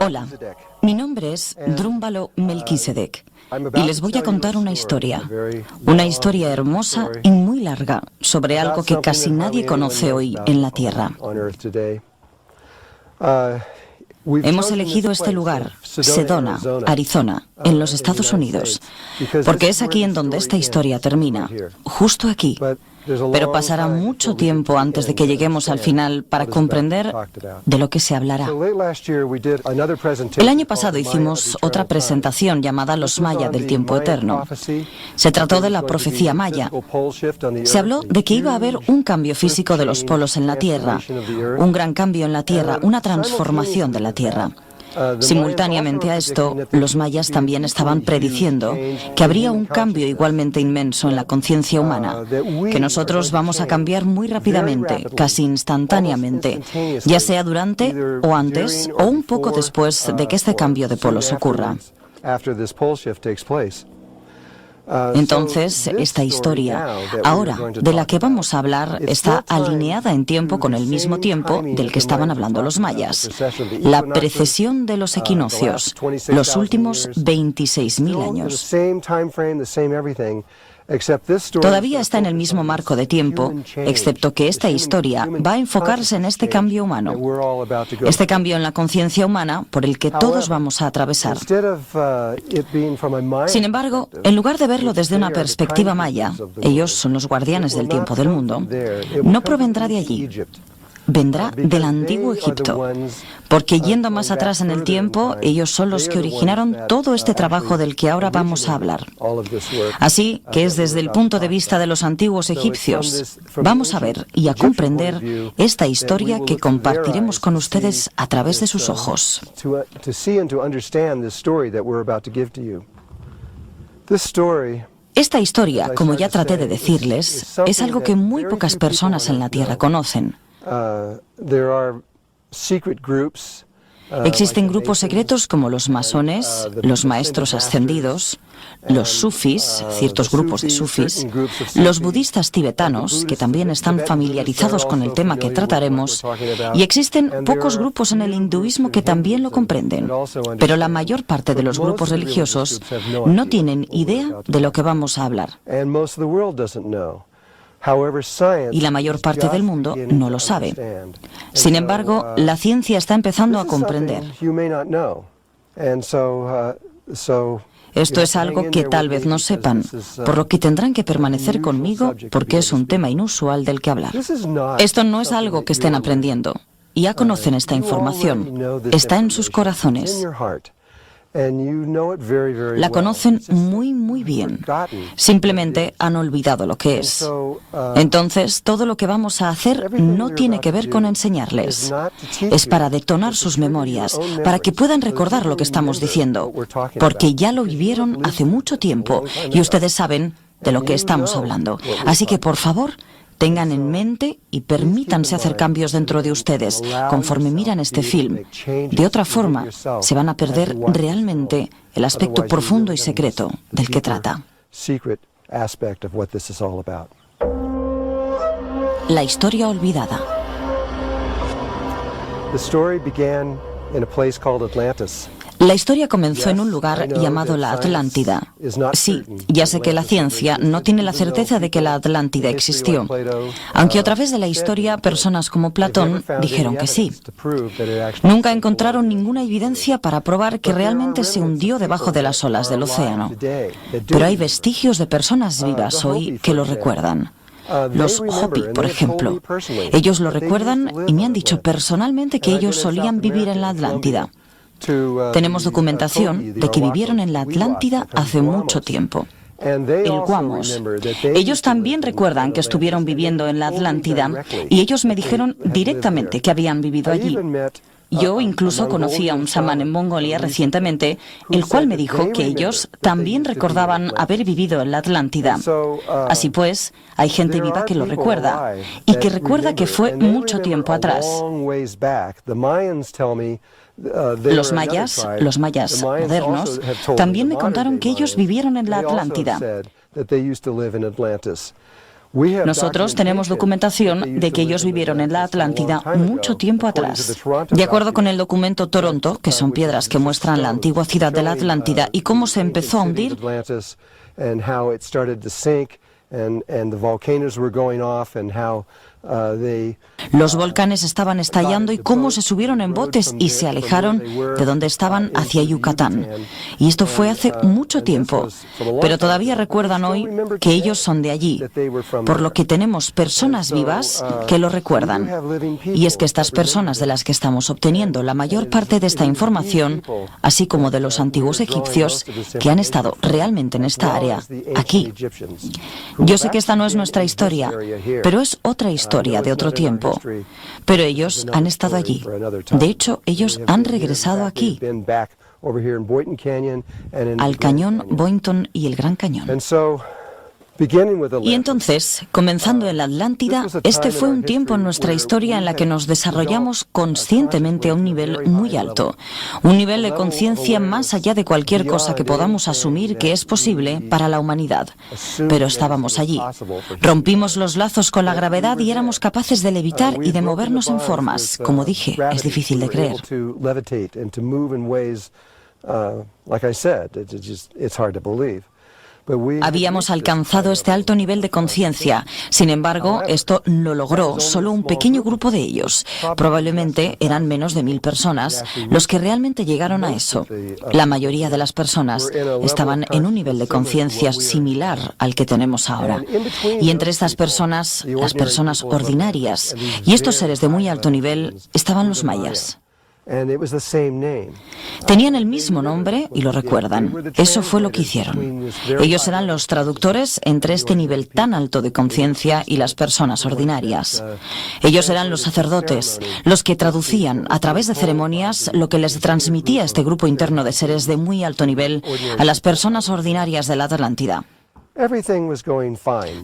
Hola, mi nombre es Drúmbalo Melquisedec y les voy a contar una historia hermosa y muy larga sobre algo que casi nadie conoce hoy en la Tierra. Hemos elegido este lugar, Sedona, Arizona, en los Estados Unidos, porque es aquí en donde esta historia termina, justo aquí. Pero pasará mucho tiempo antes de que lleguemos al final para comprender de lo que se hablará. El año pasado hicimos otra presentación llamada Los Maya del Tiempo Eterno. Se trató de la profecía maya. Se habló de que iba a haber un cambio físico de los polos en la Tierra, un gran cambio en la Tierra, una transformación de la Tierra. Simultáneamente a esto, los mayas también estaban prediciendo que habría un cambio igualmente inmenso en la conciencia humana, que nosotros vamos a cambiar muy rápidamente, casi instantáneamente, ya sea durante o antes o un poco después de que este cambio de polos ocurra. Entonces, esta historia, ahora de la que vamos a hablar, está alineada en tiempo con el mismo tiempo del que estaban hablando los mayas. La precesión de los equinoccios, los últimos 26.000 años. Todavía está en el mismo marco de tiempo, excepto que esta historia va a enfocarse en este cambio humano, este cambio en la conciencia humana por el que todos vamos a atravesar. Sin embargo, en lugar de verlo desde una perspectiva maya, ellos son los guardianes del tiempo del mundo, no provendrá de allí. Vendrá del antiguo Egipto, porque yendo más atrás en el tiempo, ellos son los que originaron todo este trabajo del que ahora vamos a hablar. Así que es desde el punto de vista de los antiguos egipcios. Vamos a ver y a comprender esta historia que compartiremos con ustedes a través de sus ojos. Esta historia, como ya traté de decirles, es algo que muy pocas personas en la Tierra conocen. Existen grupos secretos como los masones, los maestros ascendidos, los sufis, ciertos grupos de sufis, los budistas tibetanos, que también están familiarizados con el tema que trataremos, y existen pocos grupos en el hinduismo que también lo comprenden, pero la mayor parte de los grupos religiosos no tienen idea de lo que vamos a hablar. Y la mayor parte del mundo no lo sabe. Sin embargo, la ciencia está empezando a comprender. Esto es algo que tal vez no sepan, por lo que tendrán que permanecer conmigo porque es un tema inusual del que hablar. Esto no es algo que estén aprendiendo. Ya conocen esta información. Está en sus corazones. La conocen muy bien. Simplemente han olvidado lo que es. Entonces, todo lo que vamos a hacer no tiene que ver con enseñarles. Es para detonar sus memorias, para que puedan recordar lo que estamos diciendo, porque ya lo vivieron hace mucho tiempo y ustedes saben de lo que estamos hablando. Así que, por favor, tengan en mente y permítanse hacer cambios dentro de ustedes conforme miran este film. De otra forma, se van a perder realmente el aspecto profundo y secreto del que trata. La historia olvidada. La historia comenzó en un lugar llamado la Atlántida. Sí, ya sé que la ciencia no tiene la certeza de que la Atlántida existió, aunque a través de la historia personas como Platón dijeron que sí. Nunca encontraron ninguna evidencia para probar que realmente se hundió debajo de las olas del océano. Pero hay vestigios de personas vivas hoy que lo recuerdan. Los Hopi, por ejemplo. Ellos lo recuerdan y me han dicho personalmente que ellos solían vivir en la Atlántida. Tenemos documentación de que vivieron en la Atlántida hace mucho tiempo. El Guamos. Ellos también recuerdan que estuvieron viviendo en la Atlántida y ellos me dijeron directamente que habían vivido allí. Yo incluso conocí a un chamán en Mongolia recientemente, el cual me dijo que ellos también recordaban haber vivido en la Atlántida. Así pues, hay gente viva que lo recuerda y que recuerda que fue mucho tiempo atrás. Los mayas modernos, también me contaron que ellos vivieron en la Atlántida. Nosotros tenemos documentación de que ellos vivieron en la Atlántida mucho tiempo atrás. De acuerdo con el documento Toronto, que son piedras que muestran la antigua ciudad de la Atlántida y cómo se empezó a hundir, los volcanes estaban estallando y cómo se subieron en botes y se alejaron de donde estaban hacia Yucatán. Y esto fue hace mucho tiempo, pero todavía recuerdan hoy que ellos son de allí, por lo que tenemos personas vivas que lo recuerdan. Y es que estas personas de las que estamos obteniendo la mayor parte de esta información, así como de los antiguos egipcios que han estado realmente en esta área, aquí. Yo sé que esta no es nuestra historia, pero es otra historia de otro tiempo, pero ellos han estado allí. De hecho, ellos han regresado aquí, al cañón Boynton y el Gran Cañón. Y entonces, comenzando en la Atlántida, este fue un tiempo en nuestra historia en la que nos desarrollamos conscientemente a un nivel muy alto, un nivel de conciencia más allá de cualquier cosa que podamos asumir que es posible para la humanidad. Pero estábamos allí. Rompimos los lazos con la gravedad y éramos capaces de levitar y de movernos en formas. Como dije, es difícil de creer. Habíamos alcanzado este alto nivel de conciencia. Sin embargo, esto lo logró solo un pequeño grupo de ellos. Probablemente eran menos de 1000 personas los que realmente llegaron a eso. La mayoría de las personas estaban en un nivel de conciencia similar al que tenemos ahora. Y entre estas personas, las personas ordinarias y estos seres de muy alto nivel, estaban los mayas. Tenían el mismo nombre y lo recuerdan. Eso fue lo que hicieron. Ellos eran los traductores entre este nivel tan alto de conciencia y las personas ordinarias. Ellos eran los sacerdotes, los que traducían a través de ceremonias lo que les transmitía este grupo interno de seres de muy alto nivel a las personas ordinarias de la Atlántida.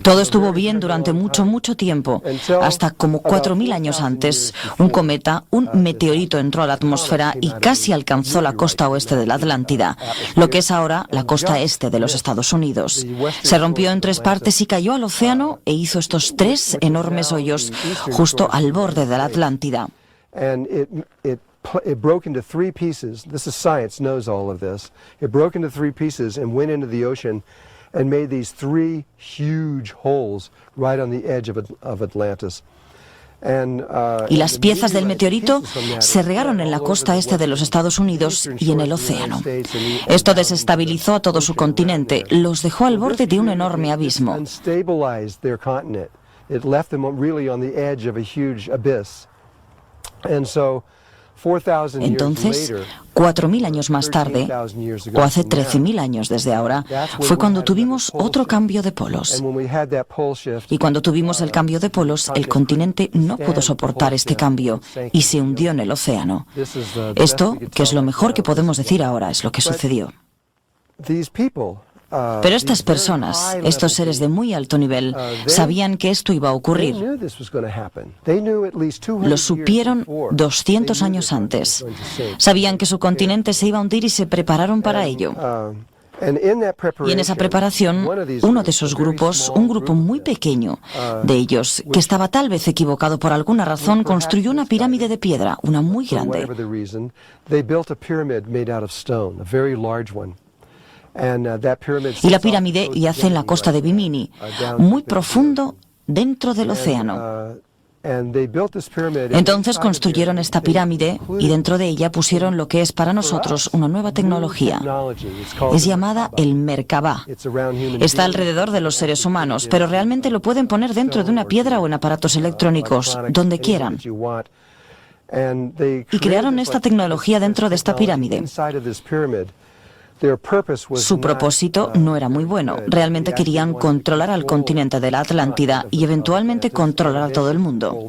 Todo estuvo bien durante mucho tiempo, hasta como 4000 años antes, un cometa, un meteorito entró a la atmósfera y casi alcanzó la costa oeste de la Atlántida, lo que es ahora la costa este de los Estados Unidos. Se rompió en 3 partes y cayó al océano e hizo estos 3 enormes hoyos justo al borde de la Atlántida. It broke into 3 pieces. This is science knows all of this. It broke into 3 pieces and went into the ocean and made these 3 huge holes right on the edge of Atlantis. Y las piezas del meteorito se regaron en la costa este de los Estados Unidos y en el océano. Esto desestabilizó a todo su continente, los dejó al borde de un enorme abismo. Entonces, 4000 años más tarde, o hace 13000 años desde ahora, fue cuando tuvimos otro cambio de polos. Y cuando tuvimos el cambio de polos, el continente no pudo soportar este cambio y se hundió en el océano. Esto, que es lo mejor que podemos decir ahora, es lo que sucedió. Pero estas personas, estos seres de muy alto nivel, sabían que esto iba a ocurrir. Lo supieron 200 años antes. Sabían que su continente se iba a hundir y se prepararon para ello. Y en esa preparación, uno de esos grupos, un grupo muy pequeño de ellos, que estaba tal vez equivocado por alguna razón, construyó una pirámide de piedra, una muy grande. Y la pirámide yace en la costa de Bimini, muy profundo dentro del océano. Entonces construyeron esta pirámide y dentro de ella pusieron lo que es para nosotros una nueva tecnología. Es llamada el Merkabah. Está alrededor de los seres humanos, pero realmente lo pueden poner dentro de una piedra o en aparatos electrónicos, donde quieran. Y crearon esta tecnología dentro de esta pirámide. Su propósito no era muy bueno. Realmente querían controlar al continente de la Atlántida y eventualmente controlar a todo el mundo.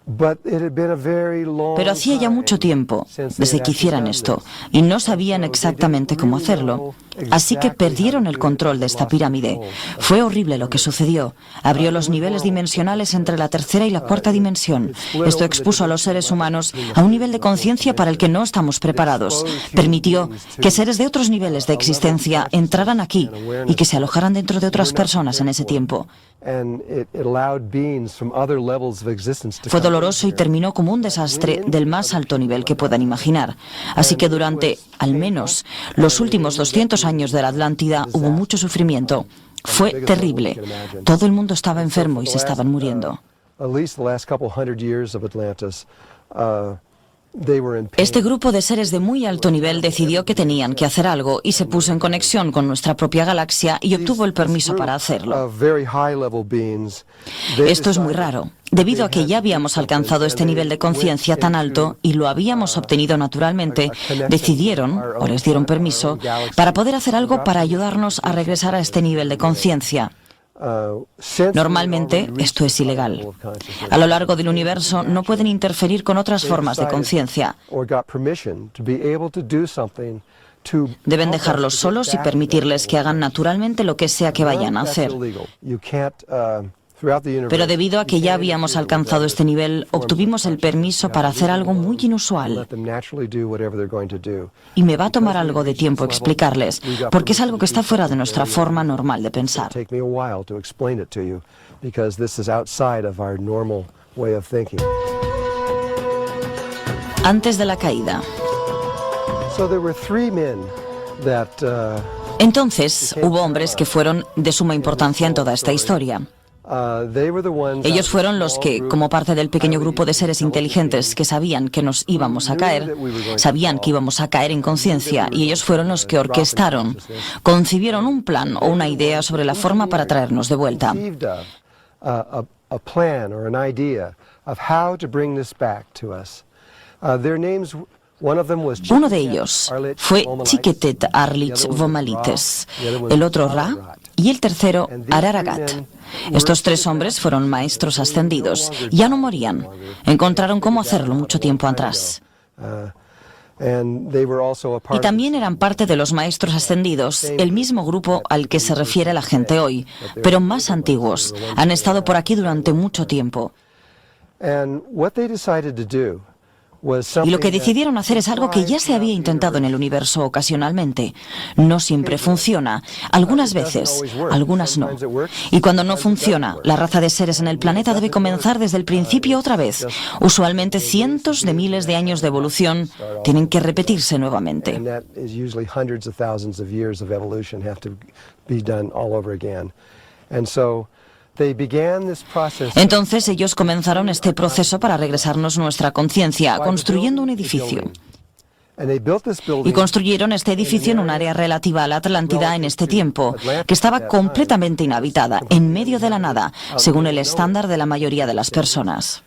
Pero hacía ya mucho tiempo desde que hicieran esto y no sabían exactamente cómo hacerlo. Así que perdieron el control de esta pirámide. Fue horrible lo que sucedió. Abrió los niveles dimensionales entre la tercera y la cuarta dimensión. Esto expuso a los seres humanos a un nivel de conciencia para el que no estamos preparados. Permitió que seres de otros niveles de existencia entraran aquí y que se alojaran dentro de otras personas en ese tiempo. Fue doloroso y terminó como un desastre del más alto nivel que puedan imaginar. Así que durante, al menos, los últimos 200 años de la Atlántida hubo mucho sufrimiento. Fue terrible. Todo el mundo estaba enfermo y se estaban muriendo. Este grupo de seres de muy alto nivel decidió que tenían que hacer algo y se puso en conexión con nuestra propia galaxia y obtuvo el permiso para hacerlo. Esto es muy raro, debido a que ya habíamos alcanzado este nivel de conciencia tan alto y lo habíamos obtenido naturalmente. Decidieron, o les dieron permiso, para poder hacer algo para ayudarnos a regresar a este nivel de conciencia. Normalmente esto es ilegal. A lo largo del universo no pueden interferir con otras formas de conciencia. Deben dejarlos solos y permitirles que hagan naturalmente lo que sea que vayan a hacer. Pero debido a que ya habíamos alcanzado este nivel, obtuvimos el permiso para hacer algo muy inusual. Y me va a tomar algo de tiempo explicarles, porque es algo que está fuera de nuestra forma normal de pensar. Antes de la caída. Entonces, hubo hombres que fueron de suma importancia en toda esta historia. Ellos fueron los que, como parte del pequeño grupo de seres inteligentes que sabían que nos íbamos a caer, sabían que íbamos a caer en conciencia, y ellos fueron los que orquestaron, concibieron un plan o una idea sobre la forma para traernos de vuelta. Uno de ellos fue Chiquetet Arlich Vomalites, el otro Ra y el tercero Araragat. Estos tres hombres fueron maestros ascendidos. Ya no morían. Encontraron cómo hacerlo mucho tiempo atrás. Y también eran parte de los maestros ascendidos, el mismo grupo al que se refiere la gente hoy, pero más antiguos. Han estado por aquí durante mucho tiempo. Y lo que decidieron hacer es algo que ya se había intentado en el universo ocasionalmente. No siempre funciona. Algunas veces, algunas no. Y cuando no funciona, la raza de seres en el planeta debe comenzar desde el principio otra vez. Usualmente cientos de miles de años de evolución tienen que repetirse nuevamente. Entonces ellos comenzaron este proceso para regresarnos nuestra conciencia, construyendo un edificio. Y construyeron este edificio en un área relativa a la Atlántida en este tiempo, que estaba completamente inhabitada, en medio de la nada, según el estándar de la mayoría de las personas.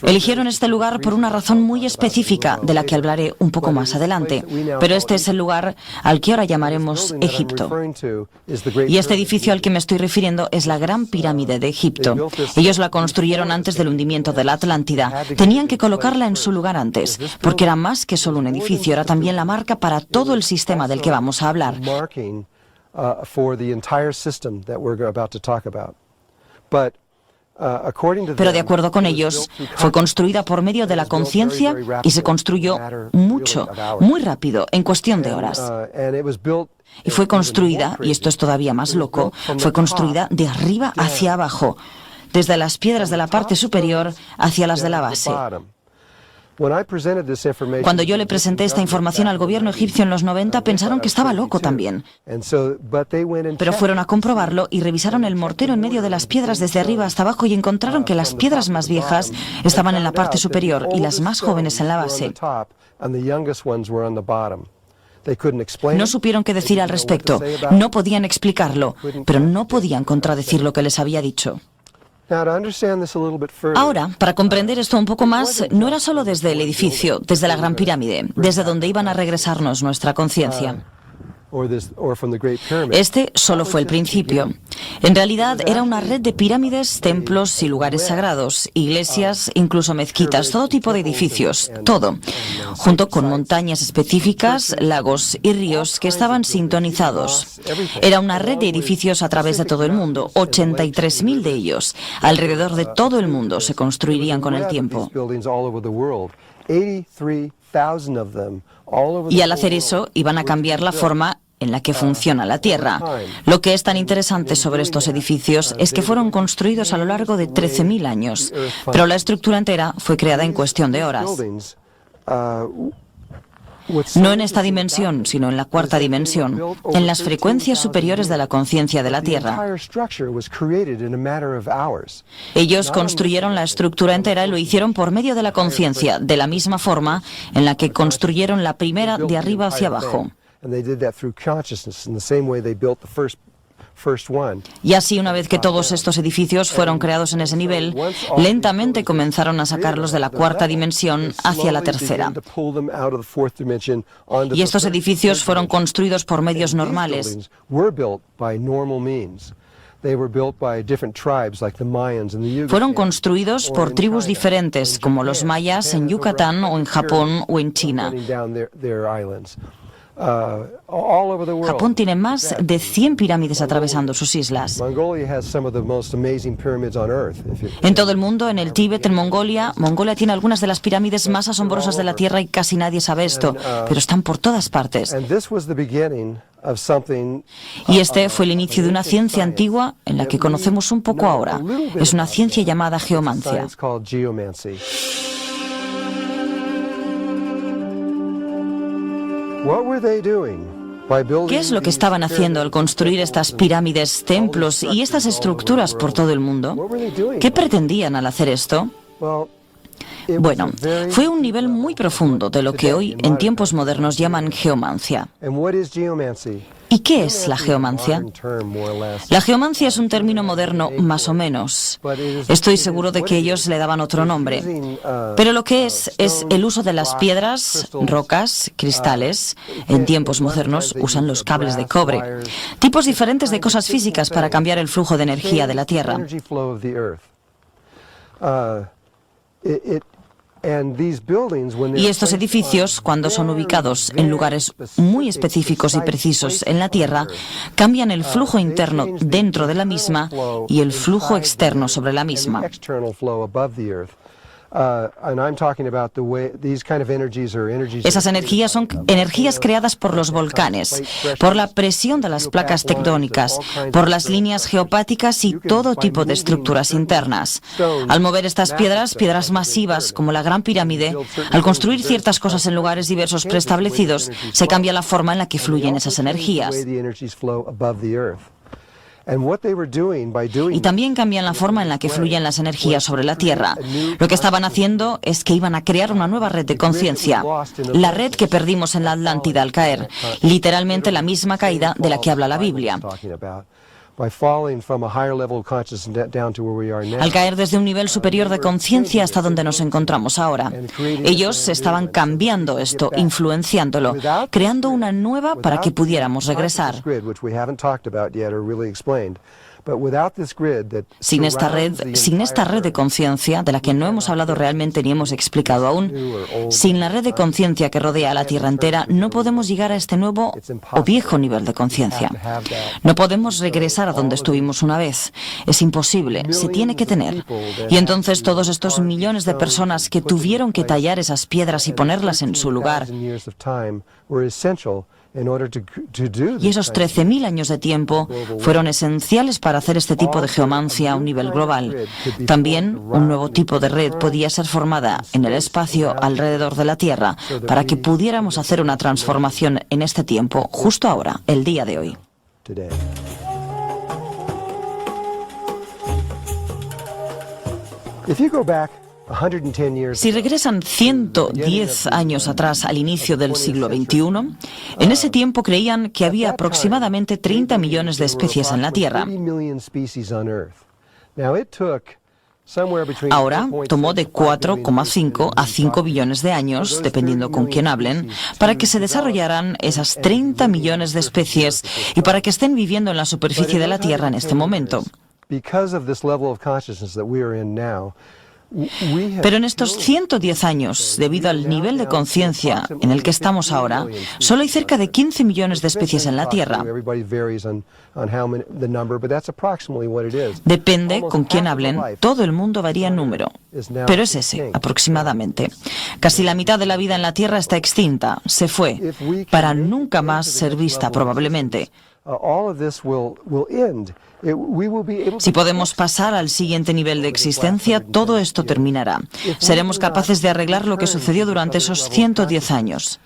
Eligieron este lugar por una razón muy específica, de la que hablaré un poco más adelante, pero este es el lugar al que ahora llamaremos Egipto. Y este edificio al que me estoy refiriendo es la Gran Pirámide de Egipto. Ellos la construyeron antes del hundimiento de la Atlántida. Tenían que colocarla en su lugar antes, porque era más que solo un edificio, era también la marca para todo el sistema del que vamos a hablar. Pero de acuerdo con ellos, fue construida por medio de la conciencia y se construyó mucho, muy rápido, en cuestión de horas. Y fue construida, y esto es todavía más loco, fue construida de arriba hacia abajo, desde las piedras de la parte superior hacia las de la base. Cuando yo le presenté esta información al gobierno egipcio en los 90, pensaron que estaba loco también. Pero fueron a comprobarlo y revisaron el mortero en medio de las piedras desde arriba hasta abajo y encontraron que las piedras más viejas estaban en la parte superior y las más jóvenes en la base. No supieron qué decir al respecto, no podían explicarlo, pero no podían contradecir lo que les había dicho. Ahora, para comprender esto un poco más, no era solo desde el edificio, desde la Gran Pirámide, desde donde iban a regresarnos nuestra conciencia. Este solo fue el principio. En realidad era una red de pirámides, templos y lugares sagrados, iglesias, incluso mezquitas, todo tipo de edificios, todo, junto con montañas específicas, lagos y ríos que estaban sintonizados. Era una red de edificios a través de todo el mundo, 83.000 de ellos, alrededor de todo el mundo, se construirían con el tiempo. Y al hacer eso, iban a cambiar la forma en la que funciona la Tierra. Lo que es tan interesante sobre estos edificios es que fueron construidos a lo largo de 13.000 años, pero la estructura entera fue creada en cuestión de horas. No en esta dimensión, sino en la cuarta dimensión, en las frecuencias superiores de la conciencia de la Tierra. Ellos construyeron la estructura entera y lo hicieron por medio de la conciencia, de la misma forma en la que construyeron la primera de arriba hacia abajo. Y así, una vez que todos estos edificios fueron creados en ese nivel, lentamente comenzaron a sacarlos de la cuarta dimensión hacia la tercera. Y estos edificios fueron construidos por medios normales. Fueron construidos por tribus diferentes, como los mayas en Yucatán o en Japón o en China. Japón tiene más de 100 pirámides atravesando sus islas. En todo el mundo, en el Tíbet, en Mongolia tiene algunas de las pirámides más asombrosas de la Tierra y casi nadie sabe esto, pero están por todas partes. Y este fue el inicio de una ciencia antigua en la que conocemos un poco ahora. Es una ciencia llamada geomancia. ¿Qué es lo que estaban haciendo al construir estas pirámides, templos y estas estructuras por todo el mundo? ¿Qué pretendían al hacer esto? Bueno, fue un nivel muy profundo de lo que hoy, en tiempos modernos, llaman geomancia. ¿Y qué es la geomancia? La geomancia es un término moderno, más o menos. Estoy seguro de que ellos le daban otro nombre. Pero lo que es el uso de las piedras, rocas, cristales. En tiempos modernos usan los cables de cobre. Tipos diferentes de cosas físicas para cambiar el flujo de energía de la Tierra. Y estos edificios, cuando son ubicados en lugares muy específicos y precisos en la Tierra, cambian el flujo interno dentro de la misma y el flujo externo sobre la misma. Esas energías son energías creadas por los volcanes, por la presión de las placas tectónicas, por las líneas geopáticas y todo tipo de estructuras internas. Al mover estas piedras masivas como la Gran Pirámide, al construir ciertas cosas en lugares diversos preestablecidos, se cambia la forma en la que fluyen esas energías. Y también cambian la forma en la que fluyen las energías sobre la Tierra. Lo que estaban haciendo es que iban a crear una nueva red de conciencia, la red que perdimos en la Atlántida al caer, literalmente la misma caída de la que habla la Biblia. Al caer desde un nivel superior de conciencia hasta donde nos encontramos ahora. Ellos estaban cambiando esto, influenciándolo, creando una nueva para que pudiéramos regresar. Sin esta red de conciencia, de la que no hemos hablado realmente ni hemos explicado aún, sin la red de conciencia que rodea a la Tierra entera, no podemos llegar a este nuevo o viejo nivel de conciencia. No podemos regresar a donde estuvimos una vez. Es imposible, se tiene que tener. Y entonces todos estos millones de personas que tuvieron que tallar esas piedras y ponerlas en su lugar, y esos 13.000 años de tiempo fueron esenciales para hacer este tipo de geomancia a un nivel global. También un nuevo tipo de red podía ser formada en el espacio alrededor de la Tierra para que pudiéramos hacer una transformación en este tiempo, justo ahora, el día de hoy. Si regresan 110 años atrás al inicio del siglo XXI, en ese tiempo creían que había aproximadamente 30 millones de especies en la Tierra. Ahora tomó de 4,5 a 5 billones de años, dependiendo con quién hablen, para que se desarrollaran esas 30 millones de especies y para que estén viviendo en la superficie de la Tierra en este momento. Pero en estos 110 años, debido al nivel de conciencia en el que estamos ahora, solo hay cerca de 15 millones de especies en la Tierra. Depende con quién hablen, todo el mundo varía en número, pero es ese, aproximadamente. Casi la mitad de la vida en la Tierra está extinta, se fue, para nunca más ser vista probablemente. Si podemos pasar al siguiente nivel de existencia, todo esto terminará. Seremos capaces de arreglar lo que sucedió durante esos 110 años.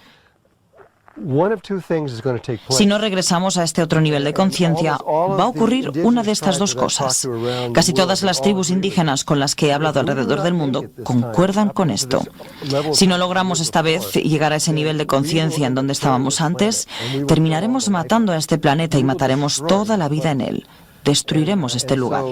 Si no regresamos a este otro nivel de conciencia, va a ocurrir una de estas dos cosas. Casi todas las tribus indígenas con las que he hablado alrededor del mundo concuerdan con esto. Si no logramos esta vez llegar a ese nivel de conciencia en donde estábamos antes, terminaremos matando a este planeta y mataremos toda la vida en él. Destruiremos este lugar.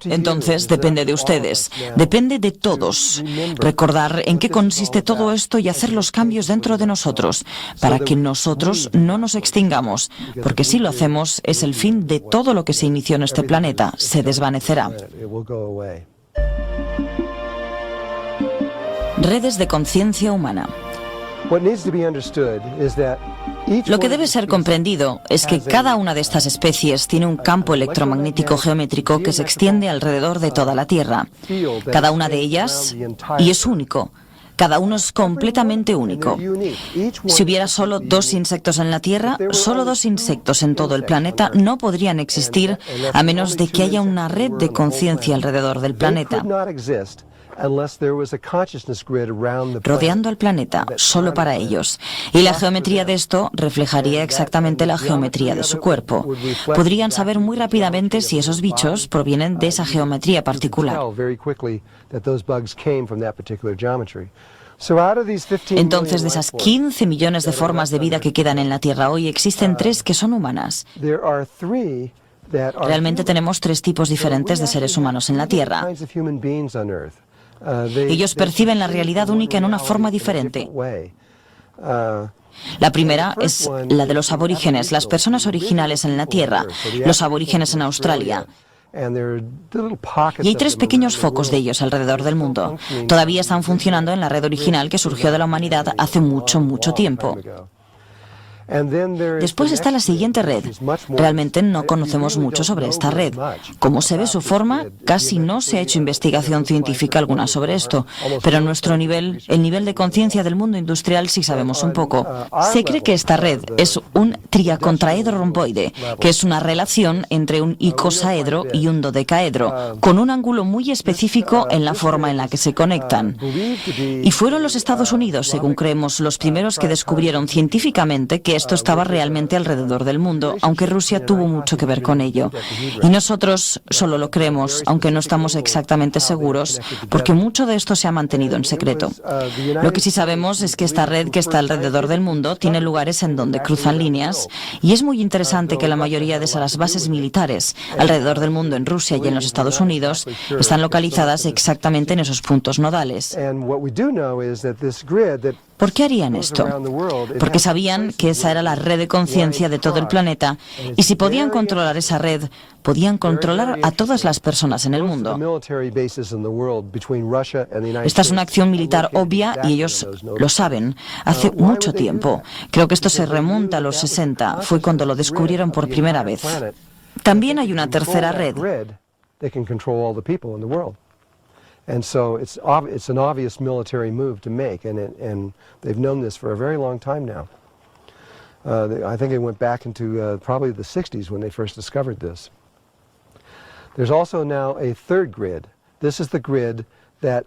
Entonces, depende de ustedes, depende de todos, recordar en qué consiste todo esto y hacer los cambios dentro de nosotros, para que nosotros no nos extingamos, porque si lo hacemos, es el fin de todo lo que se inició en este planeta, se desvanecerá. Redes de conciencia humana. Lo que debe ser comprendido es que cada una de estas especies tiene un campo electromagnético geométrico que se extiende alrededor de toda la Tierra. Cada una de ellas, y es único. Cada uno es completamente único. Si hubiera solo 2 insectos en la Tierra, solo 2 insectos en todo el planeta no podrían existir a menos de que haya una red de conciencia alrededor del planeta, rodeando al planeta, solo para ellos. Y la geometría de esto reflejaría exactamente la geometría de su cuerpo. Podrían saber muy rápidamente si esos bichos provienen de esa geometría particular. Entonces, de esas 15 millones de formas de vida que quedan en la Tierra hoy, existen 3 que son humanas. Realmente tenemos 3 tipos diferentes de seres humanos en la Tierra. Ellos perciben la realidad única en una forma diferente. La primera es la de los aborígenes, las personas originales en la Tierra, los aborígenes en Australia. Y hay 3 pequeños focos de ellos alrededor del mundo. Todavía están funcionando en la red original que surgió de la humanidad hace mucho, mucho tiempo. Después está la siguiente red. Realmente no conocemos mucho sobre esta red. Como se ve su forma, casi no se ha hecho investigación científica alguna sobre esto, pero a nuestro nivel, el nivel de conciencia del mundo industrial, sí sabemos un poco. Se cree que esta red es un triacontraedro romboide, que es una relación entre un icosaedro y un dodecaedro, con un ángulo muy específico en la forma en la que se conectan. Y fueron los Estados Unidos, según creemos, los primeros que descubrieron científicamente que esto estaba realmente alrededor del mundo, aunque Rusia tuvo mucho que ver con ello. Y nosotros solo lo creemos, aunque no estamos exactamente seguros, porque mucho de esto se ha mantenido en secreto. Lo que sí sabemos es que esta red que está alrededor del mundo tiene lugares en donde cruzan líneas, y es muy interesante que la mayoría de esas bases militares alrededor del mundo, en Rusia y en los Estados Unidos, están localizadas exactamente en esos puntos nodales. ¿Por qué harían esto? Porque sabían que esa era la red de conciencia de todo el planeta, y si podían controlar esa red, podían controlar a todas las personas en el mundo. Esta es una acción militar obvia y ellos lo saben. Hace mucho tiempo. Creo que esto se remonta a los 60. Fue cuando lo descubrieron por primera vez. También hay una tercera red. And so it's an obvious military move to make, and they've known this for a very long time now. I think it went back into probably the 60s when they first discovered this. There's also now a third grid. This is the grid that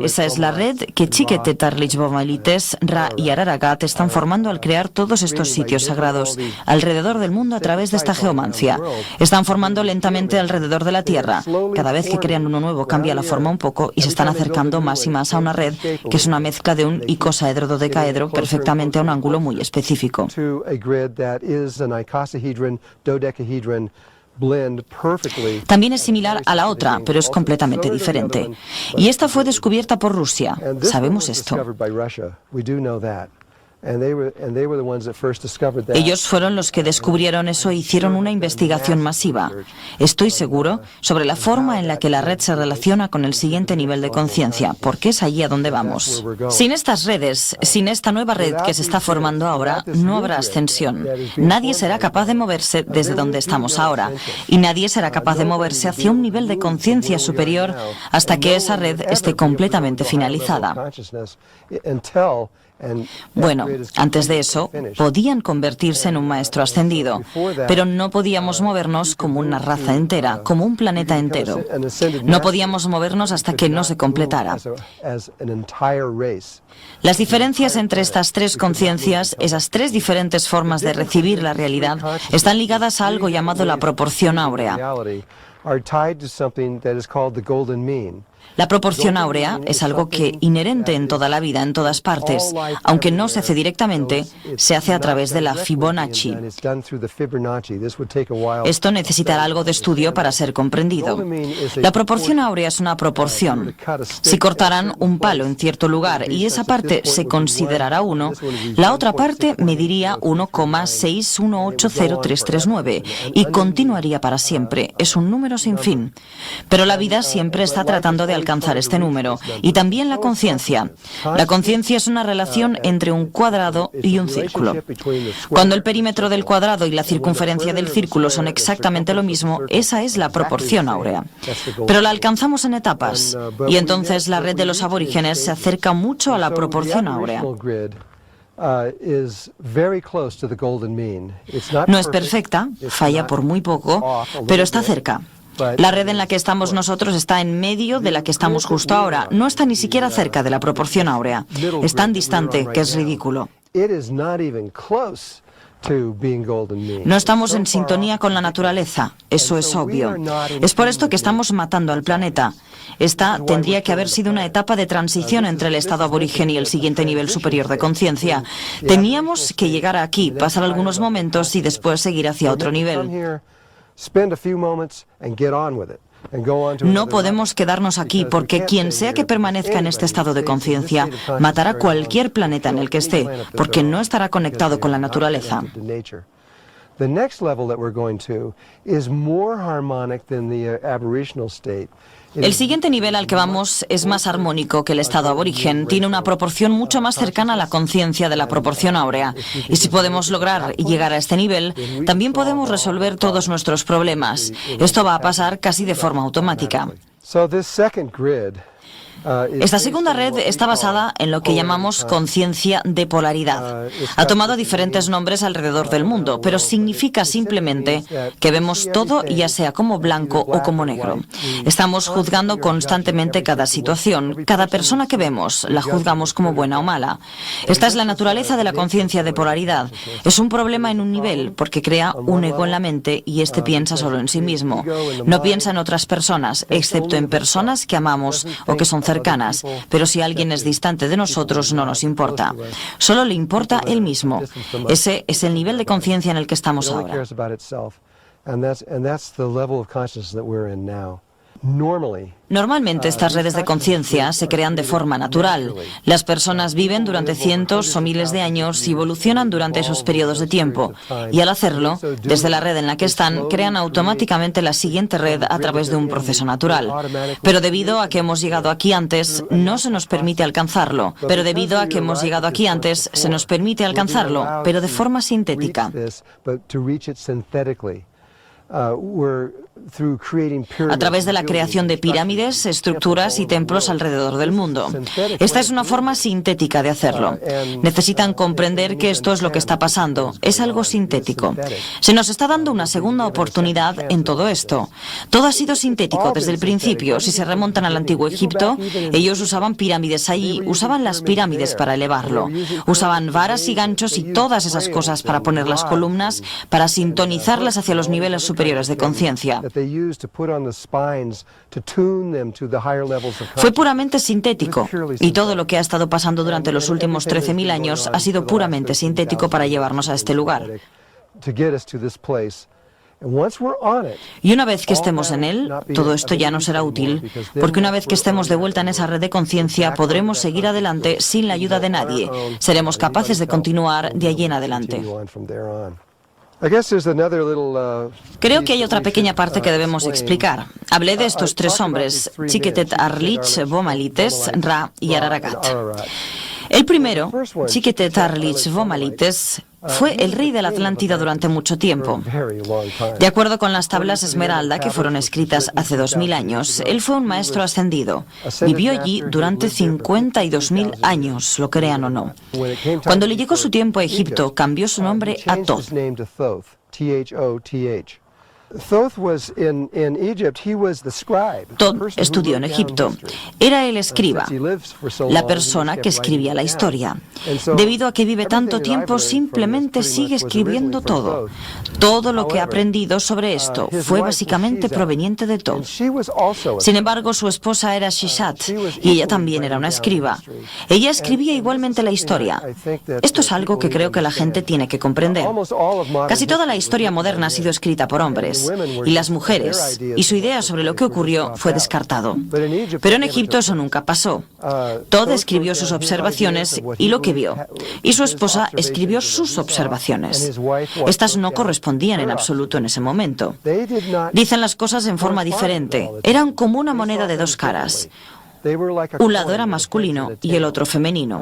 Esa es la red que Chiquetet, Arlich, Bomalites, Ra y Araragat están formando al crear todos estos sitios sagrados alrededor del mundo a través de esta geomancia. Están formando lentamente alrededor de la Tierra. Cada vez que crean uno nuevo cambia la forma un poco y se están acercando más y más a una red que es una mezcla de un icosaedro dodecaedro perfectamente a un ángulo muy específico. También es similar a la otra, pero es completamente diferente. Y esta fue descubierta por Rusia. Sabemos esto. Ellos fueron los que descubrieron eso e hicieron una investigación masiva. Estoy seguro sobre la forma en la que la red se relaciona con el siguiente nivel de conciencia, porque es allí a donde vamos. Sin estas redes, sin esta nueva red que se está formando ahora, no habrá ascensión. Nadie será capaz de moverse desde donde estamos ahora, y nadie será capaz de moverse hacia un nivel de conciencia superior hasta que esa red esté completamente finalizada. Bueno, antes de eso, podían convertirse en un maestro ascendido, pero no podíamos movernos como una raza entera, como un planeta entero. No podíamos movernos hasta que no se completara. Las diferencias entre estas tres conciencias, esas tres diferentes formas de recibir la realidad, están ligadas a algo llamado la proporción áurea. La proporción áurea es algo que, inherente en toda la vida, en todas partes, aunque no se hace directamente, se hace a través de la Fibonacci. Esto necesitará algo de estudio para ser comprendido. La proporción áurea es una proporción. Si cortaran un palo en cierto lugar y esa parte se considerará 1, la otra parte mediría 1,6180339 y continuaría para siempre. Es un número sin fin. Pero la vida siempre está tratando de alcanzar este número, y también la conciencia. La conciencia es una relación entre un cuadrado y un círculo. Cuando el perímetro del cuadrado y la circunferencia del círculo son exactamente lo mismo, esa es la proporción áurea. Pero la alcanzamos en etapas, y entonces la red de los aborígenes se acerca mucho a la proporción áurea. No es perfecta, falla por muy poco, pero está cerca. La red en la que estamos nosotros está en medio de la que estamos justo ahora. No está ni siquiera cerca de la proporción áurea. Es tan distante que es ridículo. No estamos en sintonía con la naturaleza, eso es obvio. Es por esto que estamos matando al planeta. Esta tendría que haber sido una etapa de transición entre el estado aborigen y el siguiente nivel superior de conciencia. Teníamos que llegar aquí, pasar algunos momentos y después seguir hacia otro nivel. No podemos quedarnos aquí porque quien sea que permanezca en este estado de conciencia matará cualquier planeta en el que esté, porque no estará conectado con la naturaleza. The next level that we're going to is more harmonic than the aboriginal state. El siguiente nivel al que vamos es más armónico que el estado aborigen, tiene una proporción mucho más cercana a la conciencia de la proporción áurea. Y si podemos lograr llegar a este nivel, también podemos resolver todos nuestros problemas. Esto va a pasar casi de forma automática. Esta segunda red está basada en lo que llamamos conciencia de polaridad. Ha tomado diferentes nombres alrededor del mundo, pero significa simplemente que vemos todo ya sea como blanco o como negro. Estamos juzgando constantemente cada situación, cada persona que vemos, la juzgamos como buena o mala. Esta es la naturaleza de la conciencia de polaridad. Es un problema en un nivel porque crea un ego en la mente y este piensa solo en sí mismo. No piensa en otras personas, excepto en personas que amamos o que son cercanas, pero si alguien es distante de nosotros no nos importa. Solo le importa él mismo. Ese es el nivel de conciencia en el que estamos ahora. Normalmente estas redes de conciencia se crean de forma natural. Las personas viven durante cientos o miles de años y evolucionan durante esos periodos de tiempo. Y al hacerlo, desde la red en la que están, crean automáticamente la siguiente red a través de un proceso natural. Pero debido a que hemos llegado aquí antes, no se nos permite alcanzarlo. Pero debido a que hemos llegado aquí antes, se nos permite alcanzarlo, pero de forma sintética. A través de la creación de pirámides, estructuras y templos alrededor del mundo. Esta es una forma sintética de hacerlo. Necesitan comprender que esto es lo que está pasando. Es algo sintético. Se nos está dando una segunda oportunidad en todo esto. Todo ha sido sintético desde el principio. Si se remontan al antiguo Egipto, ellos usaban pirámides allí, usaban las pirámides para elevarlo. Usaban varas y ganchos y todas esas cosas para poner las columnas, para sintonizarlas hacia los niveles superiores de conciencia. Fue puramente sintético, y todo lo que ha estado pasando durante los últimos 13.000 años ha sido puramente sintético para llevarnos a este lugar. Y una vez que estemos en él, todo esto ya no será útil, porque una vez que estemos de vuelta en esa red de conciencia, podremos seguir adelante sin la ayuda de nadie. Seremos capaces de continuar de allí en adelante. Creo que hay otra pequeña parte que debemos explicar. Hablé de estos tres hombres, Chiquetet-Arlich, Vomalites, Ra y Araragat. El primero, Chiquetet-Arlich Vomalites, fue el rey de la Atlántida durante mucho tiempo. De acuerdo con las tablas Esmeralda que fueron escritas hace 2000 años, él fue un maestro ascendido. Vivió allí durante 52.000 años, lo crean o no. Cuando le llegó su tiempo a Egipto, cambió su nombre a Thoth. Thoth estudió en Egipto. Era el escriba, la persona que escribía la historia. Debido a que vive tanto tiempo, simplemente sigue escribiendo todo. Todo lo que ha aprendido sobre esto fue básicamente proveniente de Thoth. Sin embargo, su esposa era Shishat y ella también era una escriba. Ella escribía igualmente la historia. Esto es algo que creo que la gente tiene que comprender. Casi toda la historia moderna ha sido escrita por hombres. Y las mujeres, y su idea sobre lo que ocurrió fue descartado. Pero en Egipto eso nunca pasó. Thoth escribió sus observaciones y lo que vio, y su esposa escribió sus observaciones. Estas no correspondían en absoluto en ese momento. Dicen las cosas en forma diferente. Eran como una moneda de dos caras. Un lado era masculino y el otro femenino.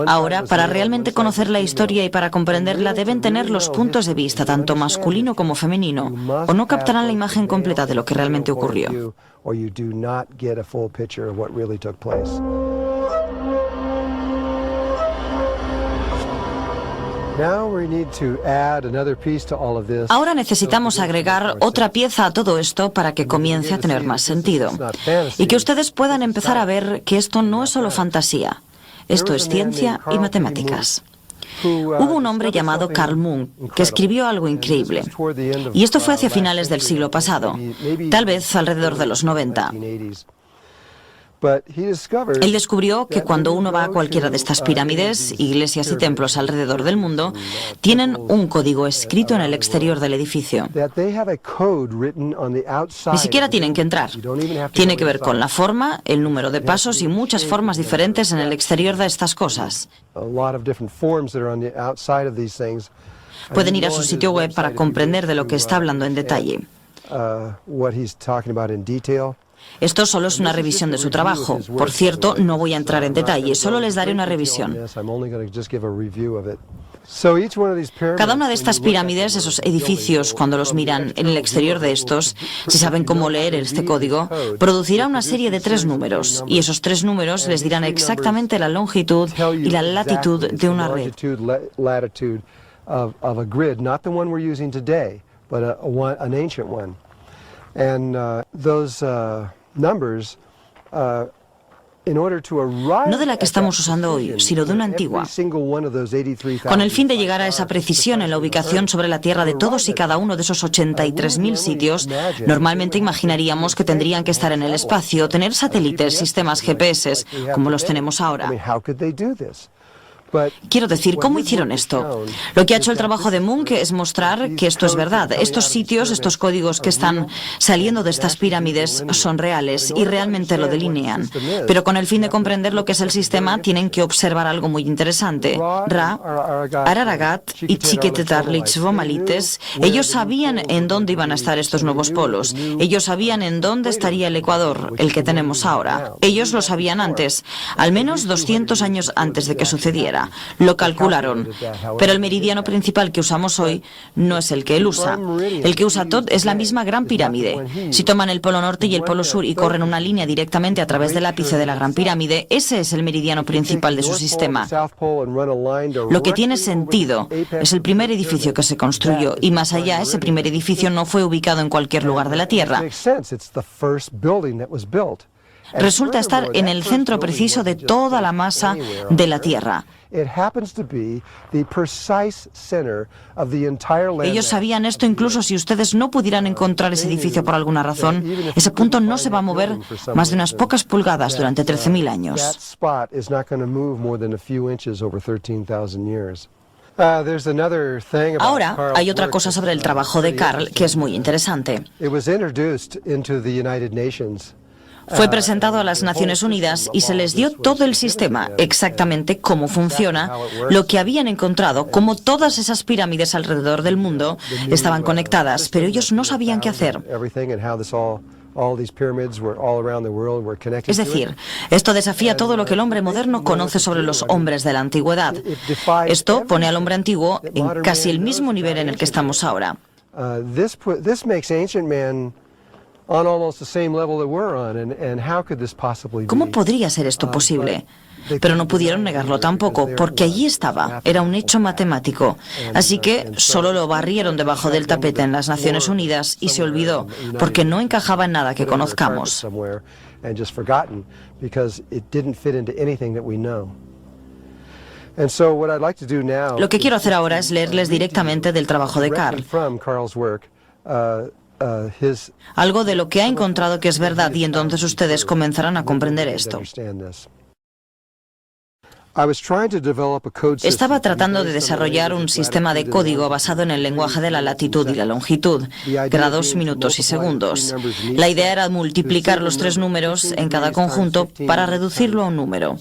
Ahora, para realmente conocer la historia y para comprenderla, deben tener los puntos de vista, tanto masculino como femenino, o no captarán la imagen completa de lo que realmente ocurrió. Ahora necesitamos agregar otra pieza a todo esto para que comience a tener más sentido. Y que ustedes puedan empezar a ver que esto no es solo fantasía. Esto es ciencia y matemáticas. Hubo un hombre llamado Carl Jung que escribió algo increíble. Y esto fue hacia finales del siglo pasado, tal vez alrededor de los 90. Él descubrió que cuando uno va a cualquiera de estas pirámides, iglesias y templos alrededor del mundo, tienen un código escrito en el exterior del edificio. Ni siquiera tienen que entrar. Tiene que ver con la forma, el número de pasos y muchas formas diferentes en el exterior de estas cosas. Pueden ir a su sitio web para comprender de lo que está hablando en detalle. Esto solo es una revisión de su trabajo. Por cierto, no voy a entrar en detalle, solo les daré una revisión. Cada una de estas pirámides, esos edificios, cuando los miran en el exterior de estos, si saben cómo leer este código, producirá una serie de 3 números, y esos 3 números les dirán exactamente la longitud y la latitud de una red. No de la que estamos usando hoy, sino de una antigua. Con el fin de llegar a esa precisión en la ubicación sobre la Tierra de todos y cada uno de esos 83.000 sitios, normalmente imaginaríamos que tendrían que estar en el espacio, tener satélites, sistemas GPS, como los tenemos ahora. Quiero decir, ¿cómo hicieron esto? Lo que ha hecho el trabajo de Munch es mostrar que esto es verdad. Estos sitios, estos códigos que están saliendo de estas pirámides son reales y realmente lo delinean. Pero con el fin de comprender lo que es el sistema, tienen que observar algo muy interesante. Ra, Araragat y Chiquetet-Arlich Vomalites, ellos sabían en dónde iban a estar estos nuevos polos. Ellos sabían en dónde estaría el Ecuador, el que tenemos ahora. Ellos lo sabían antes, al menos 200 años antes de que sucediera. Lo calcularon, pero el meridiano principal que usamos hoy no es el que él usa. El que usa Thoth es la misma Gran Pirámide. Si toman el polo norte y el polo sur y corren una línea directamente a través del ápice de la Gran Pirámide, ese es el meridiano principal de su sistema. Lo que tiene sentido es el primer edificio que se construyó, y más allá, ese primer edificio no fue ubicado en cualquier lugar de la Tierra. Resulta estar en el centro preciso de toda la masa de la Tierra. Ellos sabían esto incluso si ustedes no pudieran encontrar ese edificio por alguna razón. Ese punto no se va a mover más de unas pocas pulgadas durante 13.000 años. Ahora hay otra cosa sobre el trabajo de Carl que es muy interesante. Fue presentado a las Naciones Unidas y se les dio todo el sistema, exactamente cómo funciona, lo que habían encontrado, cómo todas esas pirámides alrededor del mundo estaban conectadas, pero ellos no sabían qué hacer. Es decir, esto desafía todo lo que el hombre moderno conoce sobre los hombres de la antigüedad. Esto pone al hombre antiguo en casi el mismo nivel en el que estamos ahora. ¿Cómo podría ser esto posible? Pero no pudieron negarlo tampoco, porque allí estaba, era un hecho matemático. Así que solo lo barrieron debajo del tapete en las Naciones Unidas y se olvidó, porque no encajaba en nada que conozcamos. Lo que quiero hacer ahora es leerles directamente del trabajo de Carl. Algo de lo que ha encontrado que es verdad, y entonces ustedes comenzarán a comprender esto. Estaba tratando de desarrollar un sistema de código basado en el lenguaje de la latitud y la longitud, grados, minutos y segundos. La idea era multiplicar los tres números en cada conjunto para reducirlo a un número.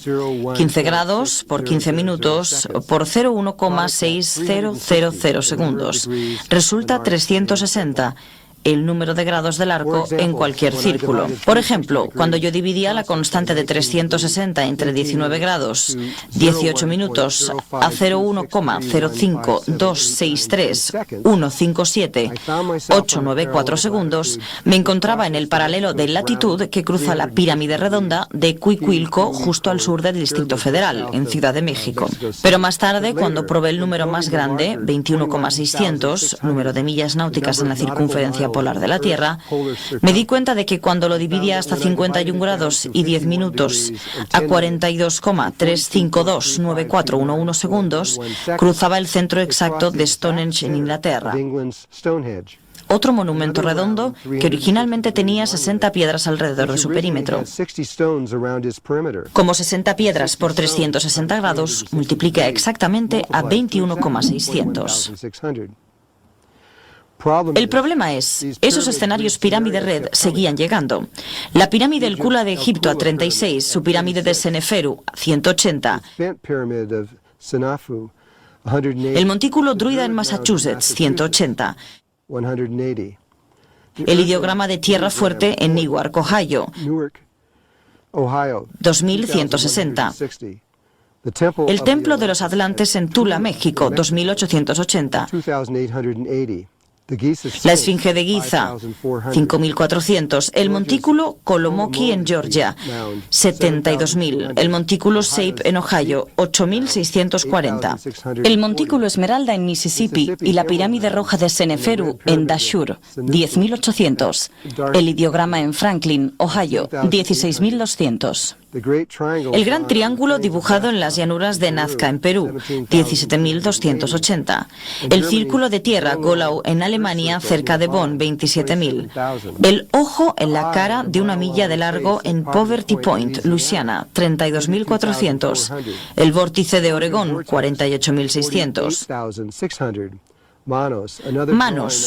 15 grados por 15 minutos por 0,1,6000 segundos. Resulta 360. El número de grados del arco en cualquier círculo. Por ejemplo, cuando yo dividía la constante de 360 entre 19 grados, 18 minutos a 0,1,05263,157,894 segundos, me encontraba en el paralelo de latitud que cruza la pirámide redonda de Cuicuilco, justo al sur del Distrito Federal, en Ciudad de México. Pero más tarde, cuando probé el número más grande, 21,600, número de millas náuticas en la circunferencia polar de la Tierra, me di cuenta de que cuando lo dividía hasta 51 grados y 10 minutos a 42,3529411 segundos, cruzaba el centro exacto de Stonehenge en Inglaterra. Otro monumento redondo que originalmente tenía 60 piedras alrededor de su perímetro. Como 60 piedras por 360 grados multiplica exactamente a 21,600. El problema es, esos escenarios pirámide red seguían llegando. La pirámide El Kula de Egipto a 36, su pirámide de Seneferu a 180, el montículo Druida en Massachusetts 180, el ideograma de Tierra Fuerte en Newark, Ohio 2160. El Templo de los Atlantes en Tula, México 2880. La Esfinge de Giza, 5.400. El montículo Kolomoki en Georgia, 72.000. El montículo Shape en Ohio, 8.640. El montículo Esmeralda en Mississippi y la pirámide roja de Seneferu en Dashur, 10.800. El ideograma en Franklin, Ohio, 16.200. El Gran Triángulo dibujado en las llanuras de Nazca, en Perú, 17.280. El Círculo de Tierra, Golau, en Alemania, cerca de Bonn, 27.000. El Ojo en la cara de una milla de largo en Poverty Point, Luisiana, 32.400. El Vórtice de Oregón, 48.600. Manos,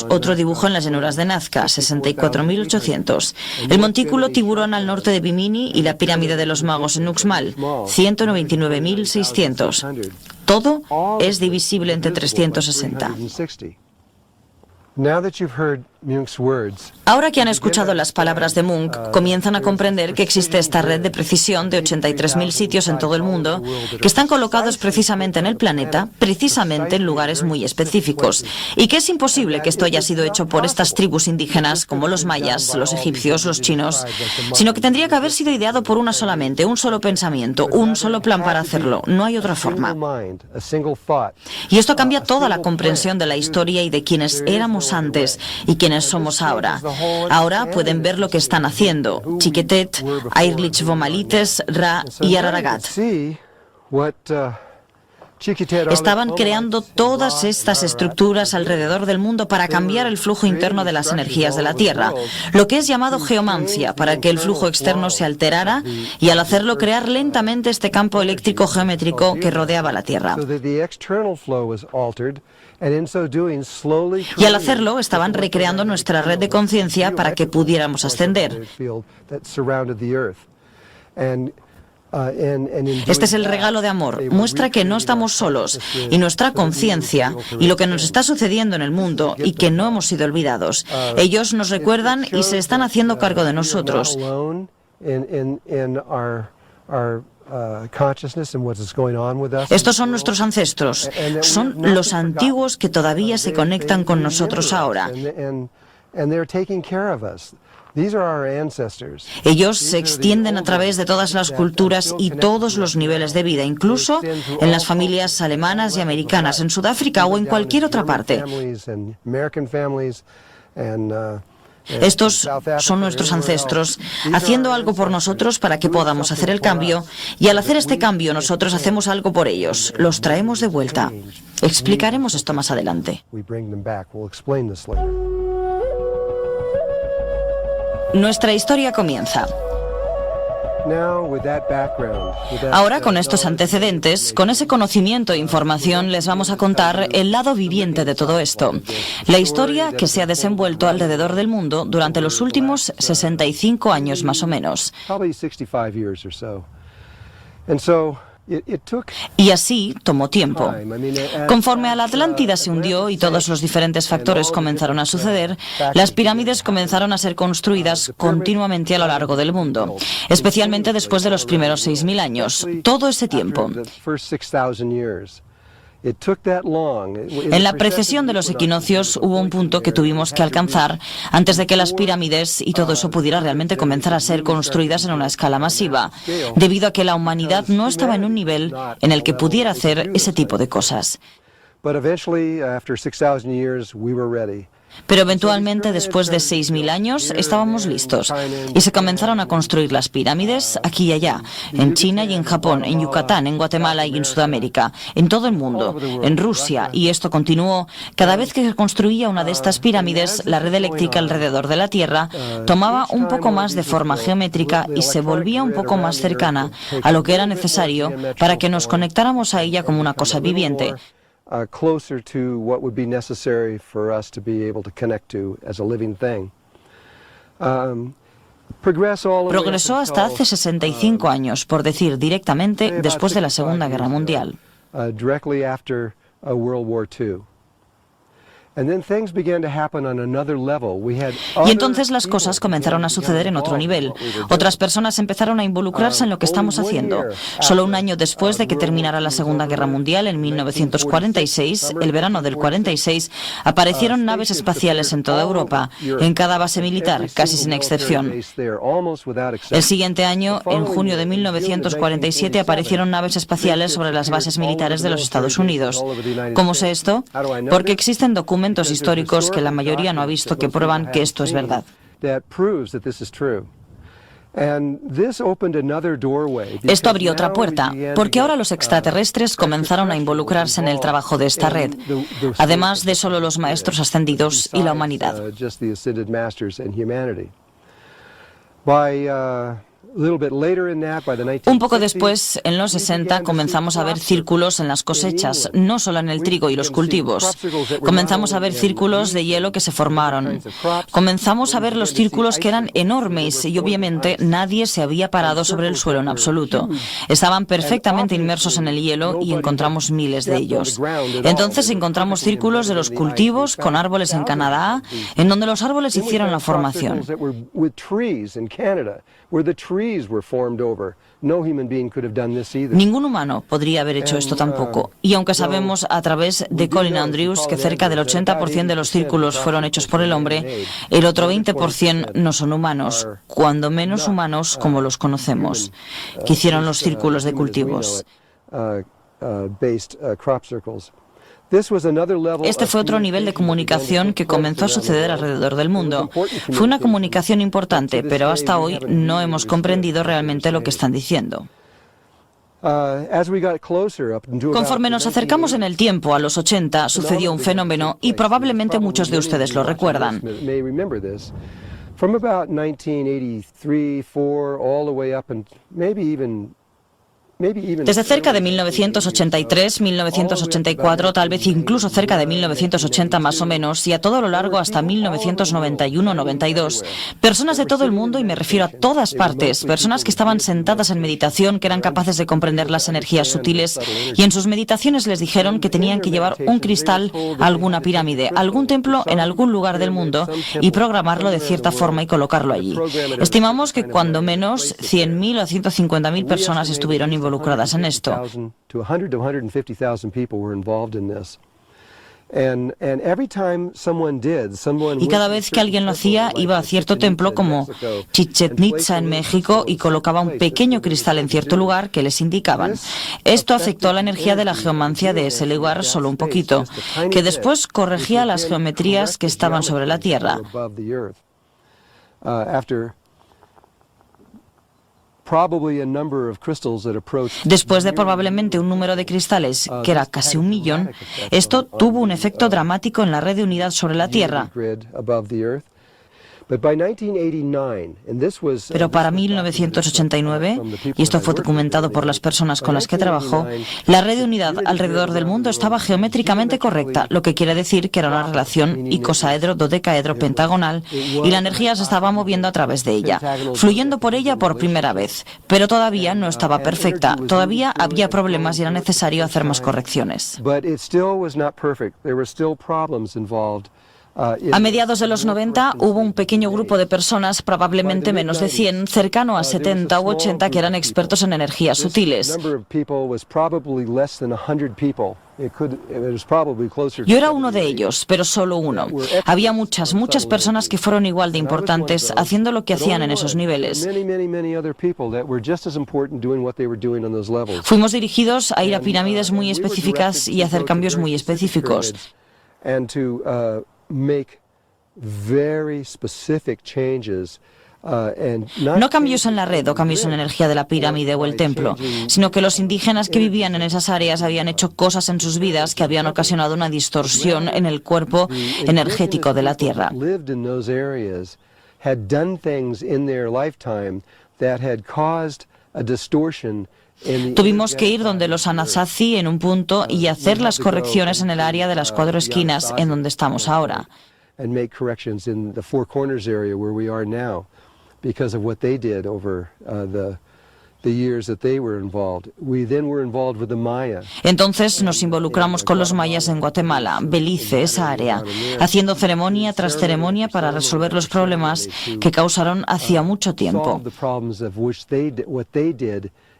otro dibujo en las llanuras de Nazca, 64.800. El montículo Tiburón al norte de Bimini y la pirámide de los magos en Uxmal, 199.600. Todo es divisible entre 360. Ahora que han escuchado las palabras de Munch, comienzan a comprender que existe esta red de precisión de 83.000 sitios en todo el mundo que están colocados precisamente en el planeta, precisamente en lugares muy específicos, y que es imposible que esto haya sido hecho por estas tribus indígenas como los mayas, los egipcios, los chinos, sino que tendría que haber sido ideado por una sola mente, un solo pensamiento, un solo plan para hacerlo. No hay otra forma. Y esto cambia toda la comprensión de la historia y de quienes éramos antes y quienes somos ahora. Ahora pueden ver lo que están haciendo. Chiquetet, Airlich Vomalites, Ra y Araragat. Estaban creando todas estas estructuras alrededor del mundo para cambiar el flujo interno de las energías de la Tierra, lo que es llamado geomancia, para que el flujo externo se alterara y al hacerlo crear lentamente este campo eléctrico geométrico que rodeaba la Tierra. Y al hacerlo estaban recreando nuestra red de conciencia para que pudiéramos ascender. Este es el regalo de amor. Muestra que no estamos solos y nuestra conciencia y lo que nos está sucediendo en el mundo y que no hemos sido olvidados. Ellos nos recuerdan y se están haciendo cargo de nosotros. Estos son nuestros ancestros. Son los antiguos que todavía se conectan con nosotros ahora. Ellos se extienden a través de todas las culturas y todos los niveles de vida, incluso en las familias alemanas y americanas, en Sudáfrica o en cualquier otra parte. Estos son nuestros ancestros, haciendo algo por nosotros para que podamos hacer el cambio, y al hacer este cambio nosotros hacemos algo por ellos, los traemos de vuelta. Explicaremos esto más adelante. Nuestra historia comienza. Ahora, con estos antecedentes, con ese conocimiento e información, les vamos a contar el lado viviente de todo esto. La historia que se ha desenvuelto alrededor del mundo durante los últimos 65 años más o menos. Y así tomó tiempo. Conforme a la Atlántida se hundió y todos los diferentes factores comenzaron a suceder, las pirámides comenzaron a ser construidas continuamente a lo largo del mundo, especialmente después de los primeros 6.000 años. Todo ese tiempo. En la precesión de los equinoccios hubo un punto que tuvimos que alcanzar antes de que las pirámides y todo eso pudiera realmente comenzar a ser construidas en una escala masiva, debido a que la humanidad no estaba en un nivel en el que pudiera hacer ese tipo de cosas. Pero eventualmente, después de 6.000 años, estábamos listos y se comenzaron a construir las pirámides aquí y allá, en China y en Japón, en Yucatán, en Guatemala y en Sudamérica, en todo el mundo, en Rusia, y esto continuó. Cada vez que se construía una de estas pirámides, la red eléctrica alrededor de la Tierra tomaba un poco más de forma geométrica y se volvía un poco más cercana a lo que era necesario para que nos conectáramos a ella como una cosa viviente. Closer to what would be necessary for us to be able to connect to as a living thing. Progresó hasta hace 65 años, por decir directamente, después de la Segunda Guerra Mundial. Directly after World War II. Y entonces las cosas comenzaron a suceder en otro nivel. Otras personas empezaron a involucrarse en lo que estamos haciendo. Solo un año después de que terminara la Segunda Guerra Mundial, en 1946, el verano del 46, aparecieron naves espaciales en toda Europa, en cada base militar, casi sin excepción. El siguiente año, en junio de 1947, aparecieron naves espaciales sobre las bases militares de los Estados Unidos. ¿Cómo sé esto? Porque existen documentos históricos que la mayoría no ha visto que prueban que esto es verdad. Esto abrió otra puerta, porque ahora los extraterrestres comenzaron a involucrarse en el trabajo de esta red, además de solo los maestros ascendidos y la humanidad. Un poco después, en los 60, comenzamos a ver círculos en las cosechas, no solo en el trigo y los cultivos. Comenzamos a ver círculos de hielo que se formaron. Comenzamos a ver los círculos que eran enormes y obviamente nadie se había parado sobre el suelo en absoluto. Estaban perfectamente inmersos en el hielo y encontramos miles de ellos. Entonces encontramos círculos de los cultivos con árboles en Canadá, en donde los árboles hicieron la formación. Ningún humano podría haber hecho esto tampoco. Y aunque sabemos a través de Colin Andrews que cerca del 80% de los círculos fueron hechos por el hombre, el otro 20% no son humanos, cuando menos humanos como los conocemos, que hicieron los círculos de cultivos. Este fue otro nivel de comunicación que comenzó a suceder alrededor del mundo. Fue una comunicación importante, pero hasta hoy no hemos comprendido realmente lo que están diciendo. Conforme nos acercamos en el tiempo a los 80, sucedió un fenómeno y probablemente muchos de ustedes lo recuerdan. From about 1983, 4, all the way up and maybe even Desde cerca de 1983, 1984, tal vez incluso cerca de 1980 más o menos, y a todo lo largo hasta 1991-92, personas de todo el mundo, y me refiero a todas partes, personas que estaban sentadas en meditación, que eran capaces de comprender las energías sutiles, y en sus meditaciones les dijeron que tenían que llevar un cristal a alguna pirámide, a algún templo en algún lugar del mundo, y programarlo de cierta forma y colocarlo allí. Estimamos que cuando menos 100.000 o 150.000 personas estuvieron involucradas en esto. Y cada vez que alguien lo hacía, iba a cierto templo como Chichén Itzá en México y colocaba un pequeño cristal en cierto lugar que les indicaban. Esto afectó la energía de la geomancia de ese lugar solo un poquito, que después corregía las geometrías que estaban sobre la Tierra. Después de probablemente un número de cristales que era casi 1 millón, esto tuvo un efecto dramático en la red de unidad sobre la Tierra. Pero para 1989, y esto fue documentado por las personas con las que trabajó, la red de unidad alrededor del mundo estaba geométricamente correcta, lo que quiere decir que era una relación icosaedro, dodecaedro, pentagonal, y la energía se estaba moviendo a través de ella, fluyendo por ella por primera vez, pero todavía no estaba perfecta, todavía había problemas y era necesario hacer más correcciones. A mediados de los 90 hubo un pequeño grupo de personas, probablemente menos de 100, cercano a 70 u 80, que eran expertos en energías sutiles. Yo era uno de ellos, pero solo uno. Había muchas personas que fueron igual de importantes haciendo lo que hacían en esos niveles. Fuimos dirigidos a ir a pirámides muy específicas y hacer cambios muy específicos. No cambios en la red o cambios en la energía de la pirámide o el templo, sino que los indígenas que vivían en esas áreas habían hecho cosas en sus vidas que habían ocasionado una distorsión en el cuerpo energético de la Tierra. Tuvimos que ir donde los Anasazi en un punto y hacer las correcciones en el área de las 4 esquinas en donde estamos ahora. Entonces nos involucramos con los mayas en Guatemala, Belice, esa área, haciendo ceremonia tras ceremonia para resolver los problemas que causaron hacía mucho tiempo.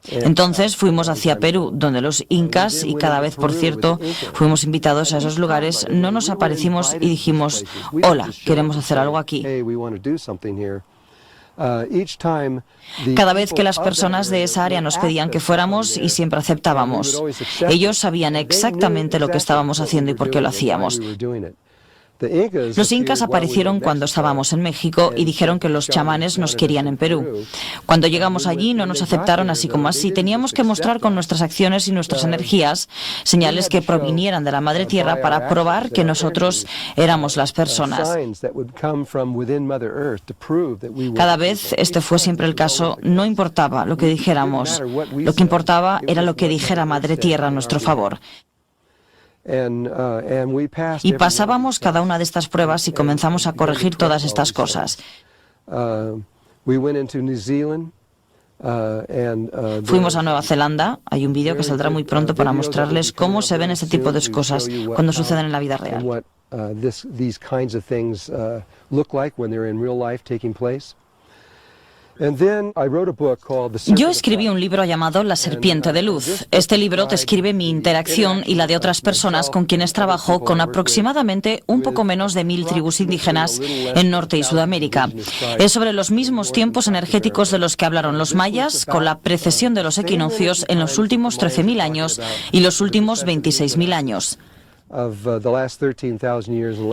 Entonces fuimos hacia Perú, donde los incas, y cada vez, por cierto, fuimos invitados a esos lugares, no nos aparecimos y dijimos, hola, queremos hacer algo aquí. Cada vez que las personas de esa área nos pedían que fuéramos, y siempre aceptábamos. Ellos sabían exactamente lo que estábamos haciendo y por qué lo hacíamos. Los incas aparecieron cuando estábamos en México y dijeron que los chamanes nos querían en Perú. Cuando llegamos allí no nos aceptaron así como así. Teníamos que mostrar con nuestras acciones y nuestras energías señales que provinieran de la Madre Tierra para probar que nosotros éramos las personas. Cada vez este fue siempre el caso. No importaba lo que dijéramos. Lo que importaba era lo que dijera Madre Tierra a nuestro favor. Y pasábamos cada una de estas pruebas y comenzamos a corregir todas estas cosas. Fuimos a Nueva Zelanda. Hay un vídeo que saldrá muy pronto para mostrarles cómo se ven este tipo de cosas cuando suceden en la vida real. Yo escribí un libro llamado La Serpiente de Luz. Este libro describe mi interacción y la de otras personas con quienes trabajo con aproximadamente un poco menos de 1000 tribus indígenas en Norte y Sudamérica. Es sobre los mismos tiempos energéticos de los que hablaron los mayas, con la precesión de los equinoccios en los últimos 13.000 años y los últimos 26.000 años.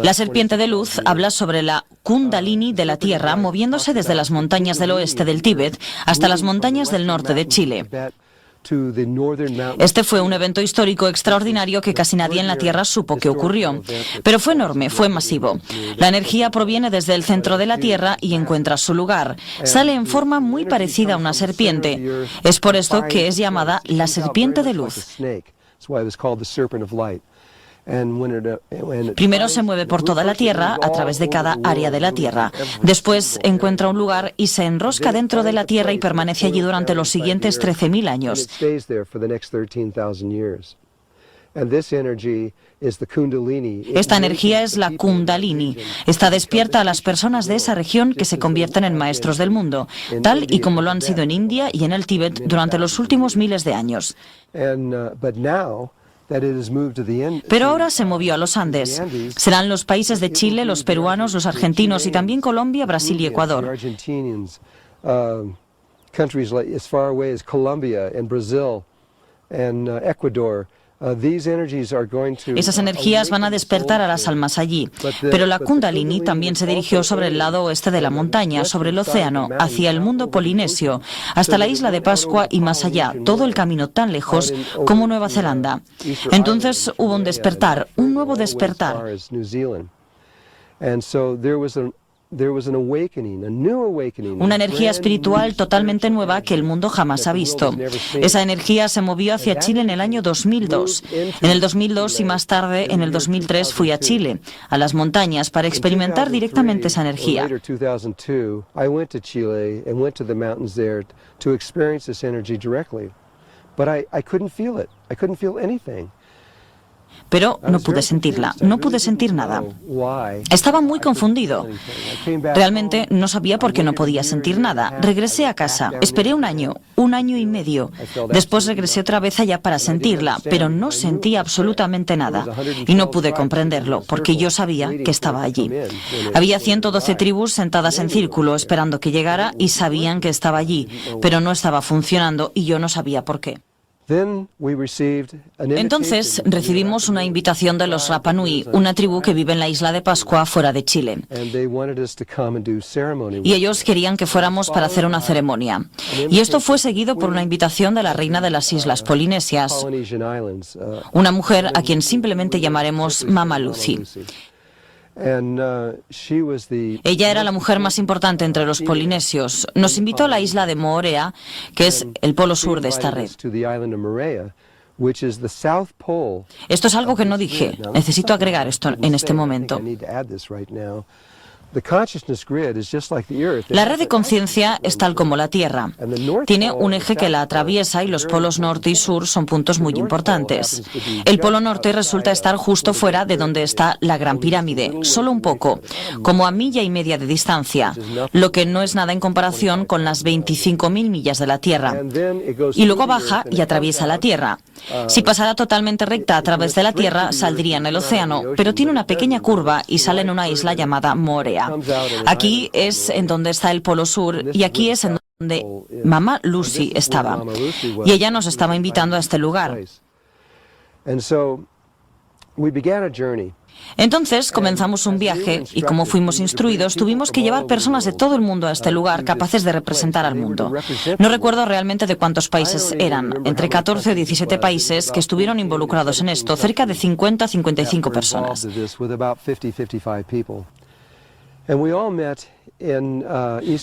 La serpiente de luz habla sobre la Kundalini de la Tierra moviéndose desde las montañas del oeste del Tíbet hasta las montañas del norte de Chile. Este fue un evento histórico extraordinario que casi nadie en la Tierra supo que ocurrió. Pero fue enorme, fue masivo. La energía proviene desde el centro de la Tierra y encuentra su lugar. Sale en forma muy parecida a una serpiente. Es por esto que es llamada la serpiente de luz. Primero se mueve por toda la Tierra, a través de cada área de la Tierra. Después encuentra un lugar y se enrosca dentro de la Tierra y permanece allí durante los siguientes 13.000 años. Esta energía es la Kundalini. Está despierta a las personas de esa región que se convierten en maestros del mundo, tal y como lo han sido en India y en el Tíbet durante los últimos miles de años. Pero ahora se movió a los Andes. Serán los países de Chile, los peruanos, los argentinos y también Colombia, Brasil y Ecuador. Esas energías van a despertar a las almas allí. Pero la Kundalini también se dirigió sobre el lado oeste de la montaña, sobre el océano, hacia el mundo polinesio, hasta la isla de Pascua y más allá, todo el camino tan lejos como Nueva Zelanda. Entonces hubo un despertar, un nuevo despertar. Una energía espiritual totalmente nueva que el mundo jamás ha visto. Esa energía se movió hacia Chile en el año 2002. En el 2002 y más tarde, en el 2003, fui a Chile, a las montañas, para experimentar directamente esa energía. Pero no pude sentirla, no pude sentir nada. Estaba muy confundido. Realmente no sabía por qué no podía sentir nada. Regresé a casa, esperé un año y medio. Después regresé otra vez allá para sentirla, pero no sentía absolutamente nada. Y no pude comprenderlo, porque yo sabía que estaba allí. Había 112 tribus sentadas en círculo esperando que llegara y sabían que estaba allí, pero no estaba funcionando y yo no sabía por qué. Entonces recibimos una invitación de los Rapa Nui, una tribu que vive en la isla de Pascua fuera de Chile. Y ellos querían que fuéramos para hacer una ceremonia. Y esto fue seguido por una invitación de la reina de las Islas Polinesias, una mujer a quien simplemente llamaremos Mama Lucy. Ella era la mujer más importante entre los polinesios. Nos invitó a la isla de Moorea, que es el polo sur de esta red. Esto es algo que no dije. Necesito agregar esto en este momento. La red de conciencia es tal como la Tierra. Tiene un eje que la atraviesa y los polos norte y sur son puntos muy importantes. El polo norte resulta estar justo fuera de donde está la Gran Pirámide, solo un poco, como a 1,5 millas de distancia, lo que no es nada en comparación con las 25.000 millas de la Tierra. Y luego baja y atraviesa la Tierra. Si pasara totalmente recta a través de la Tierra, saldría en el océano, pero tiene una pequeña curva y sale en una isla llamada Moorea. Aquí es en donde está el Polo Sur y aquí es en donde Mama Lucy estaba. Y ella nos estaba invitando a este lugar. Entonces comenzamos un viaje y como fuimos instruidos, tuvimos que llevar personas de todo el mundo a este lugar capaces de representar al mundo. No recuerdo realmente de cuántos países eran, entre 14 o 17 países que estuvieron involucrados en esto, cerca de 50 a 55 personas.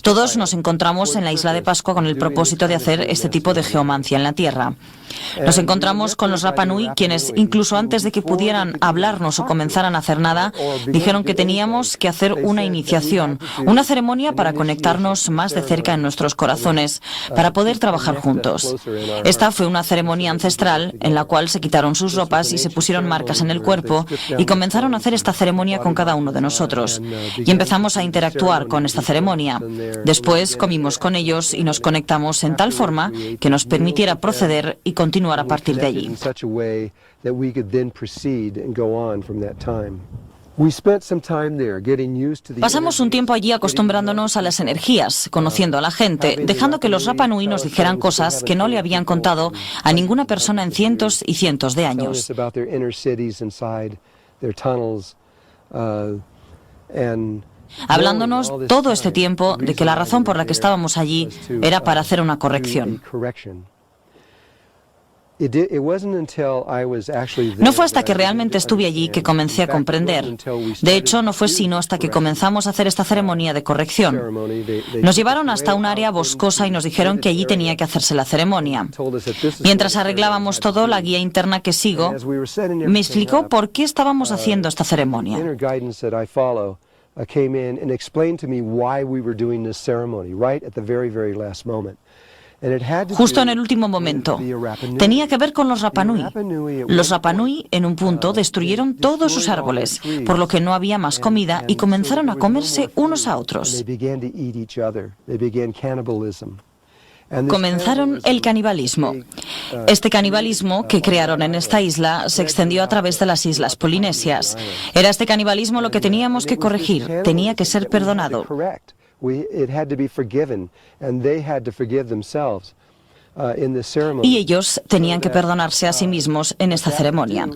Todos nos encontramos en la isla de Pascua con el propósito de hacer este tipo de geomancia en la Tierra. Nos encontramos con los Rapa Nui, quienes incluso antes de que pudieran hablarnos o comenzaran a hacer nada, dijeron que teníamos que hacer una iniciación, una ceremonia para conectarnos más de cerca en nuestros corazones, para poder trabajar juntos. Esta fue una ceremonia ancestral en la cual se quitaron sus ropas y se pusieron marcas en el cuerpo y comenzaron a hacer esta ceremonia con cada uno de nosotros. Y empezamos a interactuar con esta ceremonia. Después comimos con ellos y nos conectamos en tal forma que nos permitiera proceder y continuar a partir de allí. Pasamos un tiempo allí acostumbrándonos a las energías, conociendo a la gente, dejando que los Rapa Nui nos dijeran cosas que no le habían contado a ninguna persona en cientos y cientos de años. Hablándonos todo este tiempo de que la razón por la que estábamos allí era para hacer una corrección. No fue hasta que realmente estuve allí que comencé a comprender. De hecho, no fue sino hasta que comenzamos a hacer esta ceremonia de corrección. Nos llevaron hasta un área boscosa y nos dijeron que allí tenía que hacerse la ceremonia. Mientras arreglábamos todo, la guía interna que sigo me explicó por qué estábamos haciendo esta ceremonia. Justo en el último momento. Tenía que ver con los Rapanui. Los Rapanui, en un punto, destruyeron todos sus árboles, por lo que no había más comida y comenzaron a comerse unos a otros. Comenzaron el canibalismo. Este canibalismo que crearon en esta isla se extendió a través de las islas polinesias. Era este canibalismo lo que teníamos que corregir, tenía que ser perdonado. Y ellos tenían que perdonarse a sí mismos en esta ceremonia.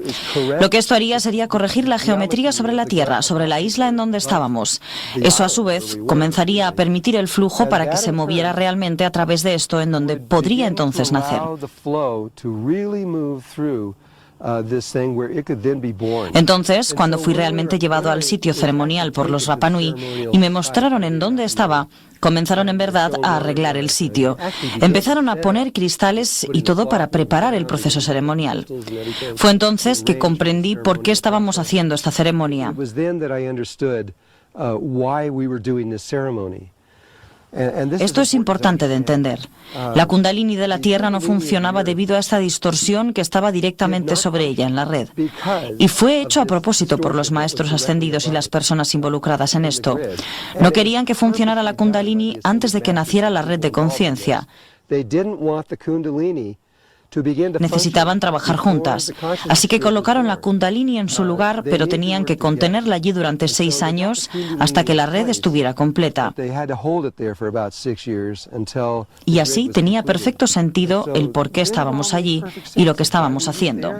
Lo que esto haría sería corregir la geometría sobre la Tierra, sobre la isla en donde estábamos. Eso a su vez comenzaría a permitir el flujo para que se moviera realmente a través de esto en donde podría entonces nacer. Entonces, cuando fui realmente llevado al sitio ceremonial por los Rapanui y me mostraron en dónde estaba, comenzaron en verdad a arreglar el sitio. Empezaron a poner cristales y todo para preparar el proceso ceremonial. Fue entonces que comprendí por qué estábamos haciendo esta ceremonia. Esto es importante de entender. La Kundalini de la Tierra no funcionaba debido a esta distorsión que estaba directamente sobre ella en la red. Y fue hecho a propósito por los maestros ascendidos y las personas involucradas en esto. No querían que funcionara la Kundalini antes de que naciera la red de conciencia. Necesitaban trabajar juntas, así que colocaron la Kundalini en su lugar, pero tenían que contenerla allí durante 6 años hasta que la red estuviera completa. Y así tenía perfecto sentido el por qué estábamos allí y lo que estábamos haciendo.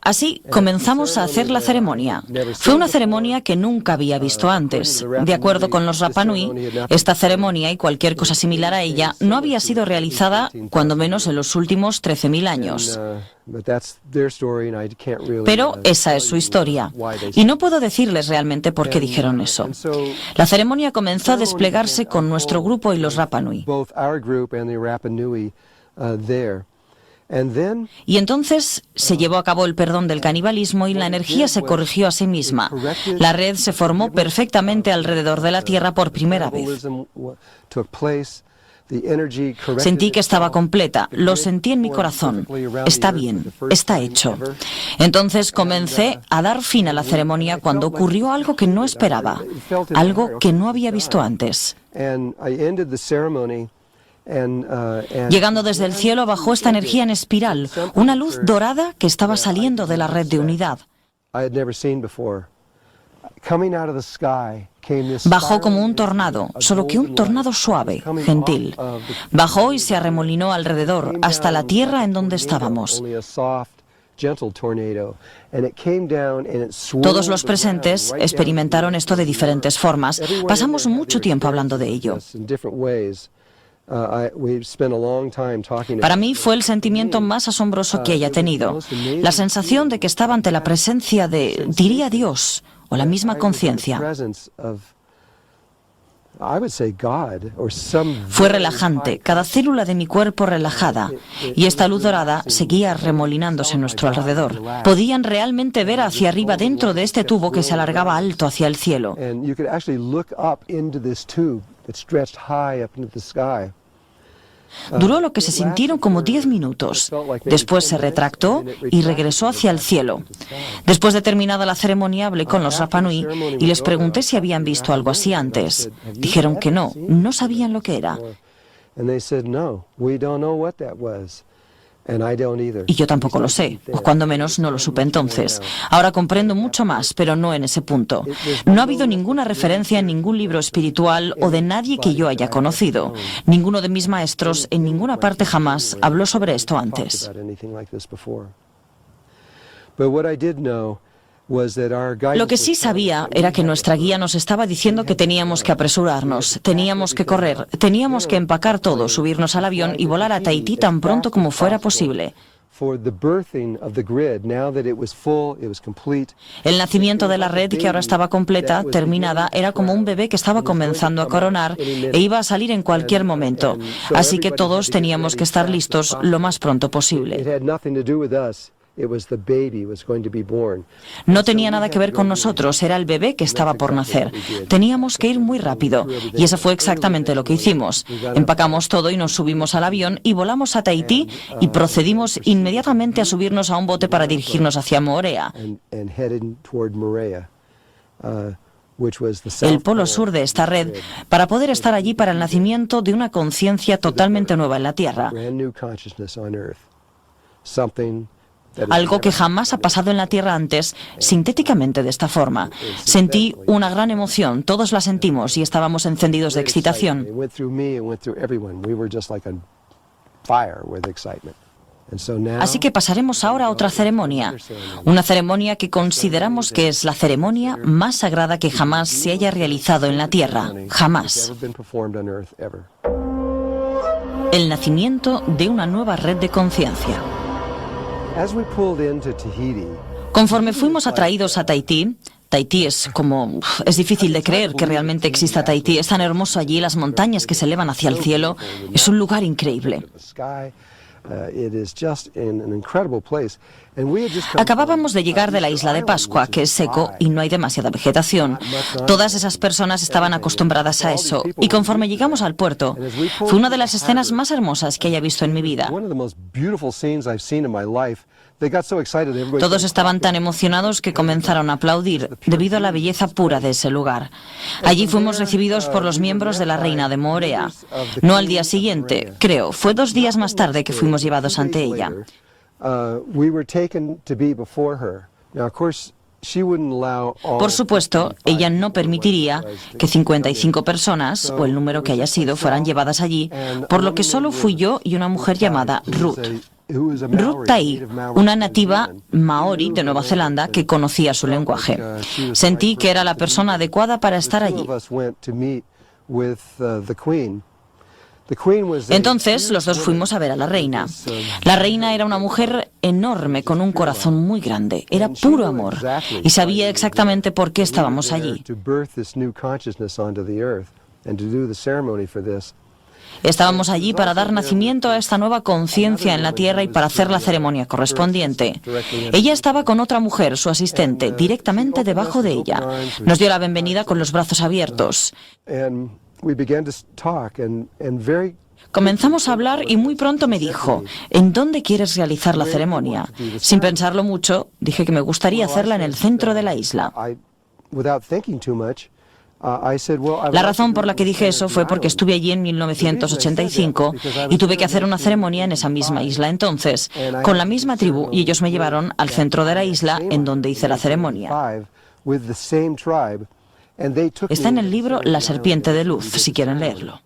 Así comenzamos a hacer la ceremonia. Fue una ceremonia que nunca había visto antes. De acuerdo con los Rapanui, esta ceremonia y cualquier cosa similar a ella no había sido realizada, cuando menos en los últimos 13.000 años. Pero esa es su historia. Y no puedo decirles realmente por qué dijeron eso. La ceremonia comenzó a desplegarse con nuestro grupo y los Rapanui. Y entonces se llevó a cabo el perdón del canibalismo y la energía se corrigió a sí misma. La red se formó perfectamente alrededor de la Tierra por primera vez. Sentí que estaba completa, lo sentí en mi corazón. Está bien, está hecho. Entonces comencé a dar fin a la ceremonia cuando ocurrió algo que no esperaba, algo que no había visto antes. Llegando desde el cielo bajó esta energía en espiral, una luz dorada que estaba saliendo de la red de unidad. Bajó como un tornado, solo que un tornado suave, gentil. Bajó y se arremolinó alrededor, hasta la tierra en donde estábamos. Todos los presentes experimentaron esto de diferentes formas. Pasamos mucho tiempo hablando de ello. Para mí fue el sentimiento más asombroso que haya tenido. La sensación de que estaba ante la presencia de, diría Dios, o la misma conciencia. Fue relajante, cada célula de mi cuerpo relajada, y esta luz dorada seguía remolinándose a nuestro alrededor. Podían realmente ver hacia arriba dentro de este tubo que se alargaba alto hacia el cielo. Duró lo que se sintieron como 10 minutos. Después se retractó y regresó hacia el cielo. Después de terminada la ceremonia, hablé con los Rapanui y les pregunté si habían visto algo así antes. Dijeron que no, no sabían lo que era. Y yo tampoco lo sé, o cuando menos no lo supe entonces. Ahora comprendo mucho más, pero no en ese punto. No ha habido ninguna referencia en ningún libro espiritual o de nadie que yo haya conocido. Ninguno de mis maestros en ninguna parte jamás habló sobre esto antes. Lo que sí sabía era que nuestra guía nos estaba diciendo que teníamos que apresurarnos, teníamos que correr, teníamos que empacar todo, subirnos al avión y volar a Tahití tan pronto como fuera posible. El nacimiento de la red, que ahora estaba completa, terminada, era como un bebé que estaba comenzando a coronar e iba a salir en cualquier momento. Así que todos teníamos que estar listos lo más pronto posible. No tenía nada que ver con nosotros, era el bebé que estaba por nacer. Teníamos que ir muy rápido, y eso fue exactamente lo que hicimos. Empacamos todo y nos subimos al avión y volamos a Tahití y procedimos inmediatamente a subirnos a un bote para dirigirnos hacia Moorea, el polo sur de esta red, para poder estar allí para el nacimiento de una conciencia totalmente nueva en la Tierra. Algo que jamás ha pasado en la Tierra antes, sintéticamente de esta forma. Sentí una gran emoción, todos la sentimos y estábamos encendidos de excitación. Así que pasaremos ahora a otra ceremonia, una ceremonia que consideramos que es la ceremonia más sagrada que jamás se haya realizado en la Tierra, jamás. El nacimiento de una nueva red de conciencia. Conforme fuimos atraídos a Tahití, Tahití es difícil de creer que realmente exista Tahití. Es tan hermoso allí, las montañas que se elevan hacia el cielo. Es un lugar increíble. Acabábamos de llegar de la isla de Pascua, que es seco y no hay demasiada vegetación. Todas esas personas estaban acostumbradas a eso, y conforme llegamos al puerto, fue una de las escenas más hermosas que haya visto en mi vida. Todos estaban tan emocionados que comenzaron a aplaudir debido a la belleza pura de ese lugar. Allí fuimos recibidos por los miembros de la reina de Moorea. No al día siguiente, creo, fue 2 días más tarde que fuimos llevados ante ella. Por supuesto, ella no permitiría que 55 personas, o el número que haya sido, fueran llevadas allí, por lo que solo fui yo y una mujer llamada Ruth. Ruth Tai, una nativa maorí de Nueva Zelanda que conocía su lenguaje. Sentí que era la persona adecuada para estar allí. Entonces, los dos fuimos a ver a la reina. La reina era una mujer enorme con un corazón muy grande. Era puro amor y sabía exactamente por qué estábamos allí. Estábamos allí para dar nacimiento a esta nueva conciencia en la Tierra y para hacer la ceremonia correspondiente. Ella estaba con otra mujer, su asistente, directamente debajo de ella. Nos dio la bienvenida con los brazos abiertos. Comenzamos a hablar y muy pronto me dijo, ¿en dónde quieres realizar la ceremonia? Sin pensarlo mucho, dije que me gustaría hacerla en el centro de la isla. La razón por la que dije eso fue porque estuve allí en 1985 y tuve que hacer una ceremonia en esa misma isla entonces, con la misma tribu, y ellos me llevaron al centro de la isla en donde hice la ceremonia. Está en el libro La Serpiente de Luz, si quieren leerlo.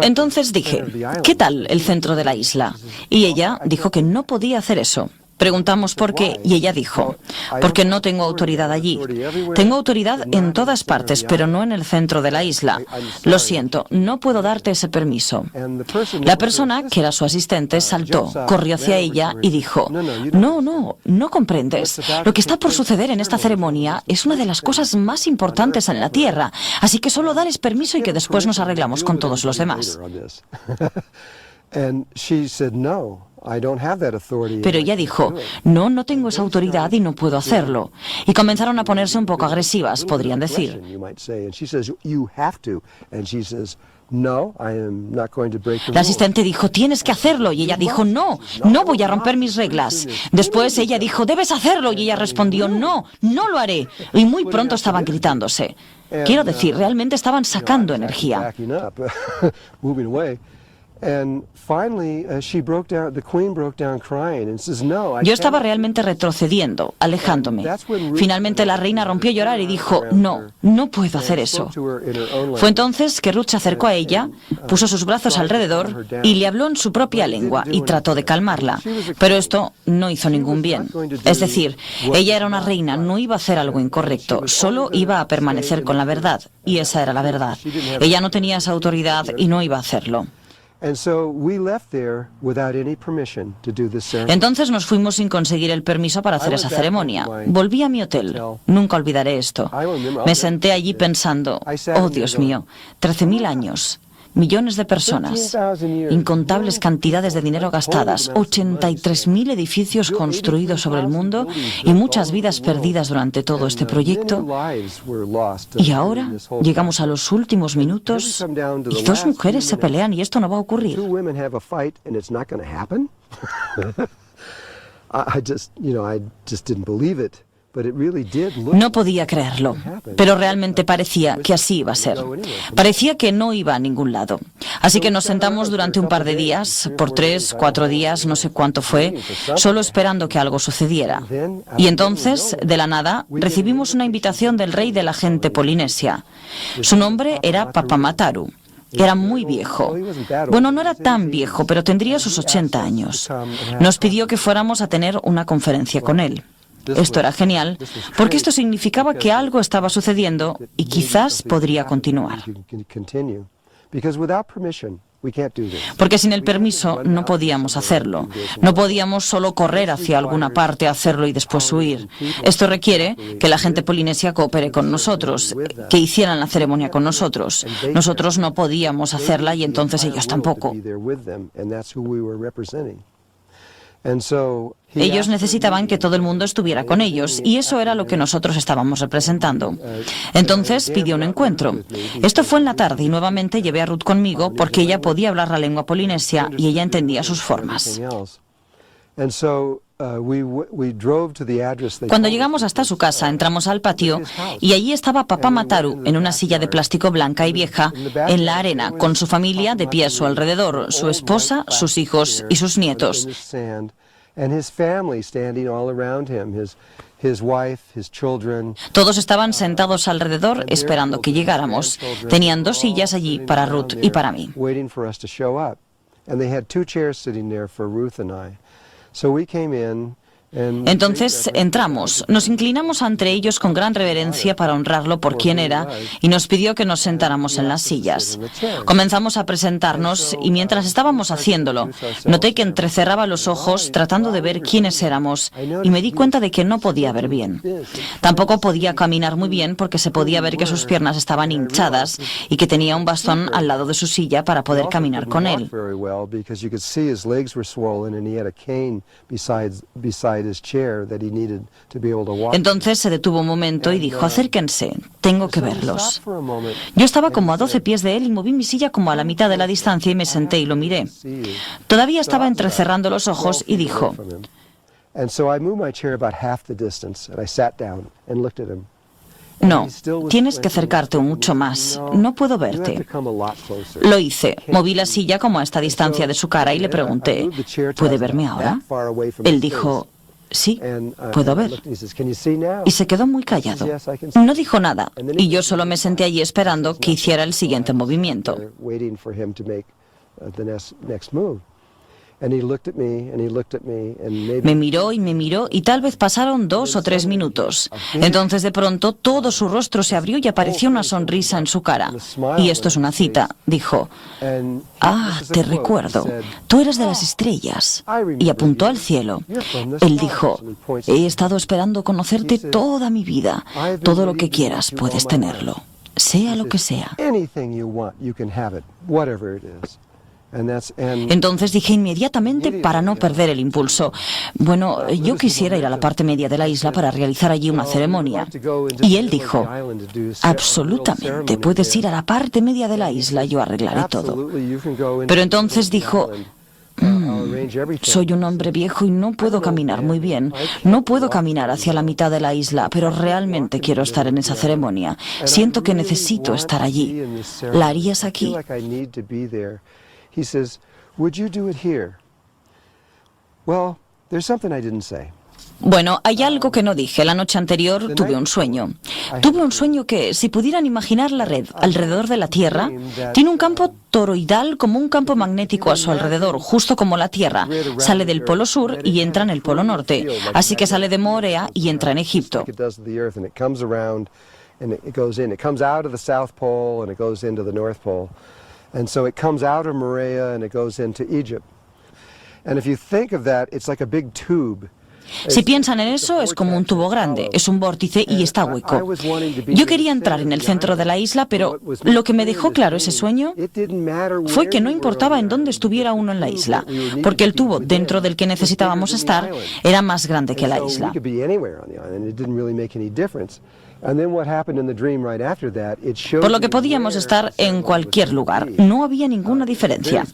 Entonces dije, ¿qué tal el centro de la isla? Y ella dijo que no podía hacer eso. Preguntamos por qué y ella dijo, porque no tengo autoridad allí. Tengo autoridad en todas partes, pero no en el centro de la isla. Lo siento, no puedo darte ese permiso. La persona, que era su asistente, saltó, corrió hacia ella y dijo, no comprendes. Lo que está por suceder en esta ceremonia es una de las cosas más importantes en la Tierra, así que solo dales permiso y que después nos arreglamos con todos los demás. Pero ella dijo, no tengo esa autoridad y no puedo hacerlo. Y comenzaron a ponerse un poco agresivas, podrían decir. La asistente dijo, tienes que hacerlo. Y ella dijo, no voy a romper mis reglas. Después ella dijo, debes hacerlo. Y ella respondió, no lo haré. Y muy pronto estaban gritándose. Quiero decir, realmente estaban sacando energía. Yo estaba realmente retrocediendo, alejándome. Finalmente la reina rompió a llorar y dijo, no puedo hacer eso. Fue entonces que Ruth se acercó a ella, puso sus brazos alrededor y le habló en su propia lengua y trató de calmarla. Pero esto no hizo ningún bien. Es decir, ella era una reina, no iba a hacer algo incorrecto, solo iba a permanecer con la verdad. Y esa era la verdad. Ella no tenía esa autoridad y no iba a hacerlo. Entonces nos fuimos sin conseguir el permiso para hacer esa ceremonia. Volví a mi hotel. Nunca olvidaré esto. Me senté allí pensando, oh Dios mío, 13.000 años. Millones de personas, incontables cantidades de dinero gastadas, 83.000 edificios construidos sobre el mundo y muchas vidas perdidas durante todo este proyecto. Y ahora llegamos a los últimos minutos y dos mujeres se pelean y esto no va a ocurrir. No podía creerlo, pero realmente parecía que así iba a ser. Parecía que no iba a ningún lado. Así que nos sentamos durante un par de días, por 3, 4 días, no sé cuánto fue, solo esperando que algo sucediera. Y entonces, de la nada, recibimos una invitación del rey de la gente polinesia. Su nombre era Papamataru. Era muy viejo. Bueno, no era tan viejo, pero tendría sus 80 años. Nos pidió que fuéramos a tener una conferencia con él. Esto era genial, porque esto significaba que algo estaba sucediendo y quizás podría continuar. Porque sin el permiso no podíamos hacerlo. No podíamos solo correr hacia alguna parte, hacerlo y después huir. Esto requiere que la gente polinesia coopere con nosotros, que hicieran la ceremonia con nosotros. Nosotros no podíamos hacerla y entonces ellos tampoco. Ellos necesitaban que todo el mundo estuviera con ellos, y eso era lo que nosotros estábamos representando. Entonces pidió un encuentro. Esto fue en la tarde y nuevamente llevé a Ruth conmigo porque ella podía hablar la lengua polinesia y ella entendía sus formas. Cuando llegamos hasta su casa, entramos al patio y allí estaba Papamataru en una silla de plástico blanca y vieja en la arena, con su familia de pie a su alrededor, su esposa, sus hijos y sus nietos. Todos estaban sentados alrededor esperando que llegáramos. Tenían 2 sillas allí para Ruth y para mí. Entonces entramos, nos inclinamos ante ellos con gran reverencia para honrarlo por quien era y nos pidió que nos sentáramos en las sillas. Comenzamos a presentarnos y mientras estábamos haciéndolo, noté que entrecerraba los ojos tratando de ver quiénes éramos y me di cuenta de que no podía ver bien. Tampoco podía caminar muy bien porque se podía ver que sus piernas estaban hinchadas y que tenía un bastón al lado de su silla para poder caminar con él. Entonces se detuvo un momento y dijo, acérquense, tengo que verlos. Yo estaba como a 12 pies de él y moví mi silla como a la mitad de la distancia y me senté y lo miré. Todavía estaba entrecerrando los ojos y dijo, no, tienes que acercarte mucho más. No puedo verte. Lo hice. Moví la silla como a esta distancia de su cara y le pregunté, ¿puede verme ahora? Él dijo, sí, puedo ver. Y se quedó muy callado. No dijo nada y yo solo me senté allí esperando que hiciera el siguiente movimiento. Me miró y tal vez pasaron 2 o 3 minutos. Entonces de pronto todo su rostro se abrió y apareció una sonrisa en su cara. Y esto es una cita. Dijo, te recuerdo. Tú eres de las estrellas. Y apuntó al cielo. Él dijo, he estado esperando conocerte toda mi vida. Todo lo que quieras puedes tenerlo. Sea lo que sea. Entonces dije inmediatamente para no perder el impulso, bueno, yo quisiera ir a la parte media de la isla para realizar allí una ceremonia. Y él dijo, absolutamente, puedes ir a la parte media de la isla, yo arreglaré todo. Pero entonces dijo, soy un hombre viejo y no puedo caminar muy bien. No puedo caminar hacia la mitad de la isla, pero realmente quiero estar en esa ceremonia. Siento que necesito estar allí. ¿La harías aquí? he says, "Would you do it here?" Well, there's something I didn't say. Bueno, hay algo que no dije. La noche anterior tuve un sueño. Tuve un sueño que, si pudieran imaginar la red alrededor de la Tierra, tiene un campo toroidal como un campo magnético a su alrededor, justo como la Tierra. Sale del Polo Sur y entra en el Polo Norte. Así que sale de Morea y entra en Egipto. It comes out of the South Pole and it goes into the North Pole. And so it comes out of Morea and it goes into Egypt. And if you think of that, it's like a big tube. Si piensan en eso, es como un tubo grande, es un vórtice y está hueco. Yo quería entrar en el centro de la isla, pero lo que me dejó claro ese sueño fue que no importaba en dónde estuviera uno en la isla, porque el tubo dentro del que necesitábamos estar era más grande que la isla. Por lo que podíamos estar en cualquier lugar, no había ninguna diferencia.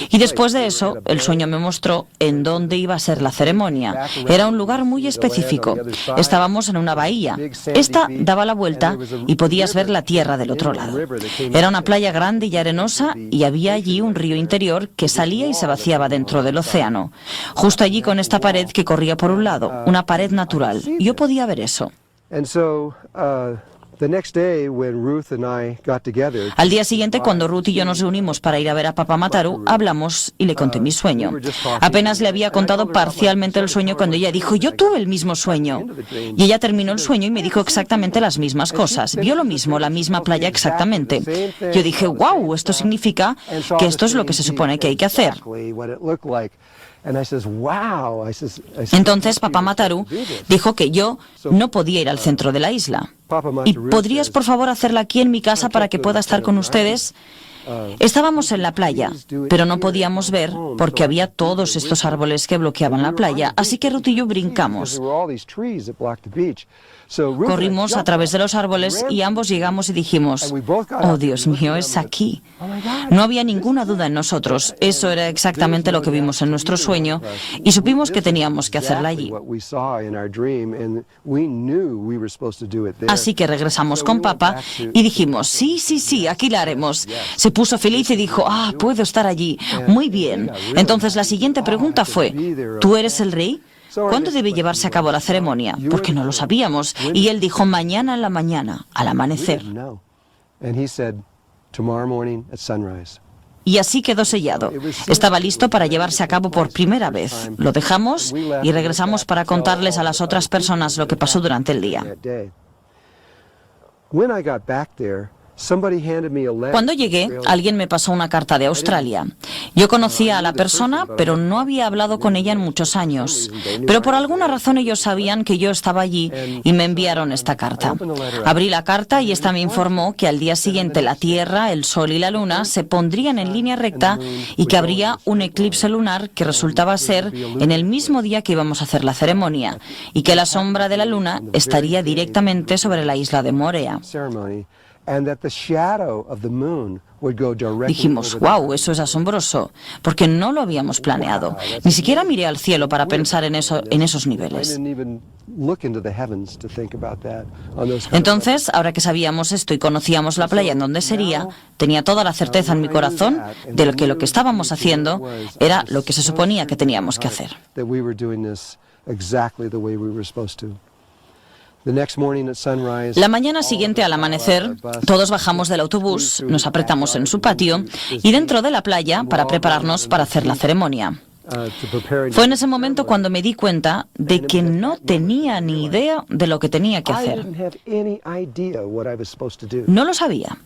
Y después de eso, el sueño me mostró en dónde iba a ser la ceremonia. Era un lugar muy específico. Estábamos en una bahía. Esta daba la vuelta y podías ver la tierra del otro lado. Era una playa grande y arenosa y había allí un río interior que salía y se vaciaba dentro del océano. Justo allí con esta pared que corría por un lado, una pared natural. Yo podía ver eso. Al día siguiente, cuando Ruth y yo nos reunimos para ir a ver a Papa Mataru, hablamos y le conté mi sueño. Apenas le había contado parcialmente el sueño cuando ella dijo, yo tuve el mismo sueño. Y ella terminó el sueño y me dijo exactamente las mismas cosas. Vio lo mismo, la misma playa exactamente. Yo dije, wow, esto significa que esto es lo que se supone que hay que hacer. Entonces Papa Mataru dijo que yo no podía ir al centro de la isla. ¿Y podrías, por favor, hacerla aquí en mi casa para que pueda estar con ustedes? Estábamos en la playa, pero no podíamos ver porque había todos estos árboles que bloqueaban la playa, así que Ruth y yo brincamos. Corrimos a través de los árboles y ambos llegamos y dijimos, oh Dios mío, es aquí. No había ninguna duda en nosotros, eso era exactamente lo que vimos en nuestro sueño y supimos que teníamos que hacerla allí. Así que regresamos con Papa y dijimos, sí, aquí la haremos. Se puso feliz y dijo, puedo estar allí. Muy bien. Entonces la siguiente pregunta fue, ¿tú eres el rey? ¿Cuándo debe llevarse a cabo la ceremonia? Porque no lo sabíamos. Y él dijo, mañana en la mañana, al amanecer. Y así quedó sellado. Estaba listo para llevarse a cabo por primera vez. Lo dejamos y regresamos para contarles a las otras personas lo que pasó durante el día. Cuando llegué, alguien me pasó una carta de Australia. Yo conocía a la persona, pero no había hablado con ella en muchos años. Pero por alguna razón ellos sabían que yo estaba allí y me enviaron esta carta. Abrí la carta y esta me informó que al día siguiente la Tierra, el Sol y la Luna se pondrían en línea recta y que habría un eclipse lunar que resultaba ser en el mismo día que íbamos a hacer la ceremonia y que la sombra de la Luna estaría directamente sobre la isla de Morea. Dijimos, wow, eso es asombroso, porque no lo habíamos planeado. Ni siquiera miré al cielo para pensar en esos niveles. Entonces, ahora que sabíamos esto y conocíamos la playa en donde sería, tenía toda la certeza en mi corazón de que lo que estábamos haciendo era lo que se suponía que teníamos que hacer. La mañana siguiente al amanecer, todos bajamos del autobús, nos apretamos en su patio y dentro de la playa para prepararnos para hacer la ceremonia. Fue en ese momento cuando me di cuenta de que no tenía ni idea de lo que tenía que hacer. No lo sabía.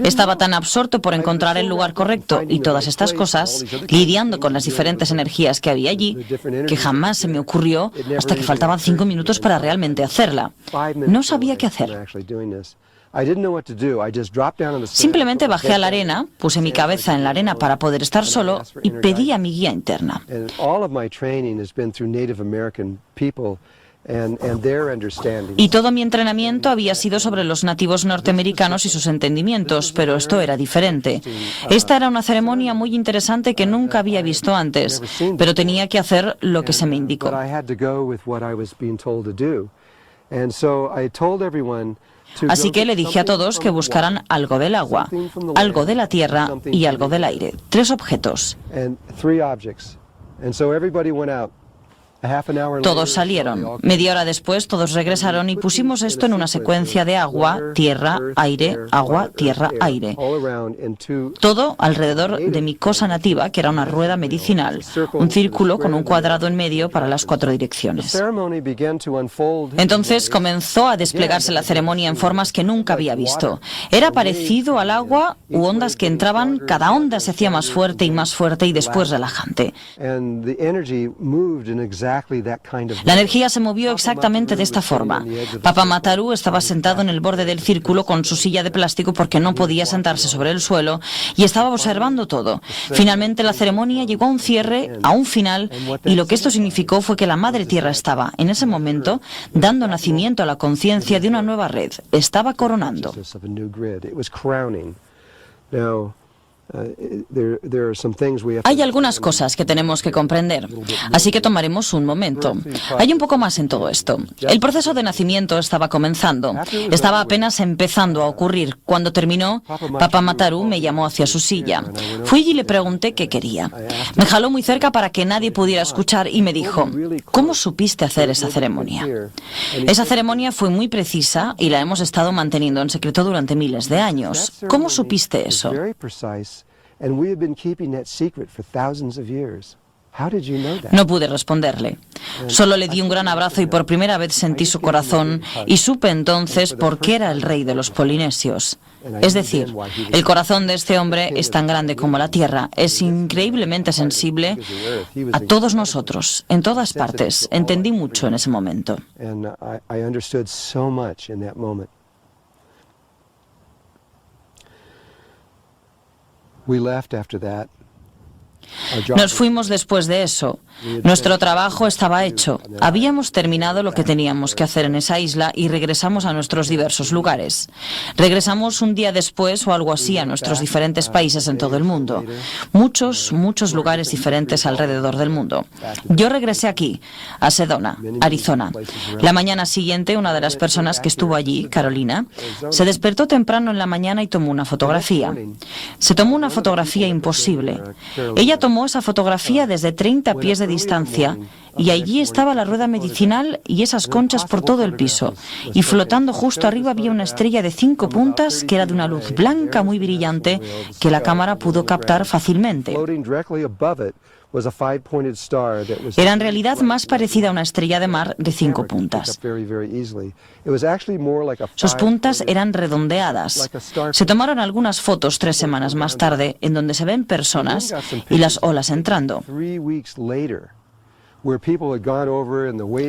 Estaba tan absorto por encontrar el lugar correcto y todas estas cosas, lidiando con las diferentes energías que había allí, que jamás se me ocurrió hasta que faltaban 5 minutos para realmente hacerla. No sabía qué hacer. Simplemente bajé a la arena, puse mi cabeza en la arena para poder estar solo y pedí a mi guía interna. Y todo mi entrenamiento había sido sobre los nativos norteamericanos y sus entendimientos, pero esto era diferente. Esta era una ceremonia muy interesante que nunca había visto antes, pero tenía que hacer lo que se me indicó. Así que le dije a todos que buscaran algo del agua, algo de la tierra y algo del aire. 3 objetos. Todos salieron. Media hora después todos regresaron y pusimos esto en una secuencia de agua, tierra, aire, agua, tierra, aire. Todo alrededor de mi cosa nativa, que era una rueda medicinal, un círculo con un cuadrado en medio para las 4 direcciones. Entonces comenzó a desplegarse la ceremonia en formas que nunca había visto. Era parecido al agua u ondas que entraban, cada onda se hacía más fuerte y después relajante. La energía se movió exactamente de esta forma. Papa Mataru estaba sentado en el borde del círculo con su silla de plástico porque no podía sentarse sobre el suelo y estaba observando todo. Finalmente la ceremonia llegó a un cierre, a un final, y lo que esto significó fue que la Madre Tierra estaba, en ese momento, dando nacimiento a la conciencia de una nueva red. Estaba coronando. Hay algunas cosas que tenemos que comprender, así que tomaremos un momento. Hay un poco más en todo esto. El proceso de nacimiento estaba comenzando, estaba apenas empezando a ocurrir. Cuando terminó, Papa Mataru me llamó hacia su silla. Fui y le pregunté qué quería. Me jaló muy cerca para que nadie pudiera escuchar y me dijo: ¿cómo supiste hacer esa ceremonia? Esa ceremonia fue muy precisa y la hemos estado manteniendo en secreto durante miles de años. ¿Cómo supiste eso? No pude responderle. Solo le di un gran abrazo y por primera vez sentí su corazón y supe entonces por qué era el rey de los polinesios. Es decir, el corazón de este hombre es tan grande como la tierra, es increíblemente sensible a todos nosotros, en todas partes. Entendí mucho en ese momento. Nos fuimos después de eso. Nuestro trabajo estaba hecho. Habíamos terminado lo que teníamos que hacer en esa isla y regresamos a nuestros diversos lugares. Regresamos un día después o algo así a nuestros diferentes países en todo el mundo. Muchos lugares diferentes alrededor del mundo. Yo regresé aquí, a Sedona, Arizona. La mañana siguiente, una de las personas que estuvo allí, Carolina, se despertó temprano en la mañana y tomó una fotografía. Se tomó una fotografía imposible. Ella tomó esa fotografía desde 30 pies de distancia y allí estaba la rueda medicinal y esas conchas por todo el piso. Y flotando justo arriba había una estrella de 5 puntas que era de una luz blanca muy brillante que la cámara pudo captar fácilmente. Era en realidad más parecida a una estrella de mar de 5 puntas. Sus puntas eran redondeadas. Se tomaron algunas fotos 3 semanas más tarde en donde se ven personas y las olas entrando.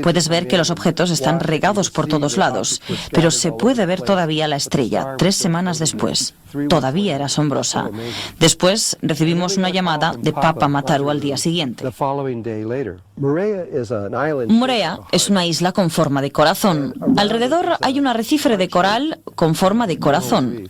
Puedes ver que los objetos están regados por todos lados, pero se puede ver todavía la estrella 3 semanas después. Todavía era asombrosa. Después recibimos una llamada de Papa Mataru al día siguiente. Moorea es una isla con forma de corazón. Alrededor hay un arrecife de coral con forma de corazón.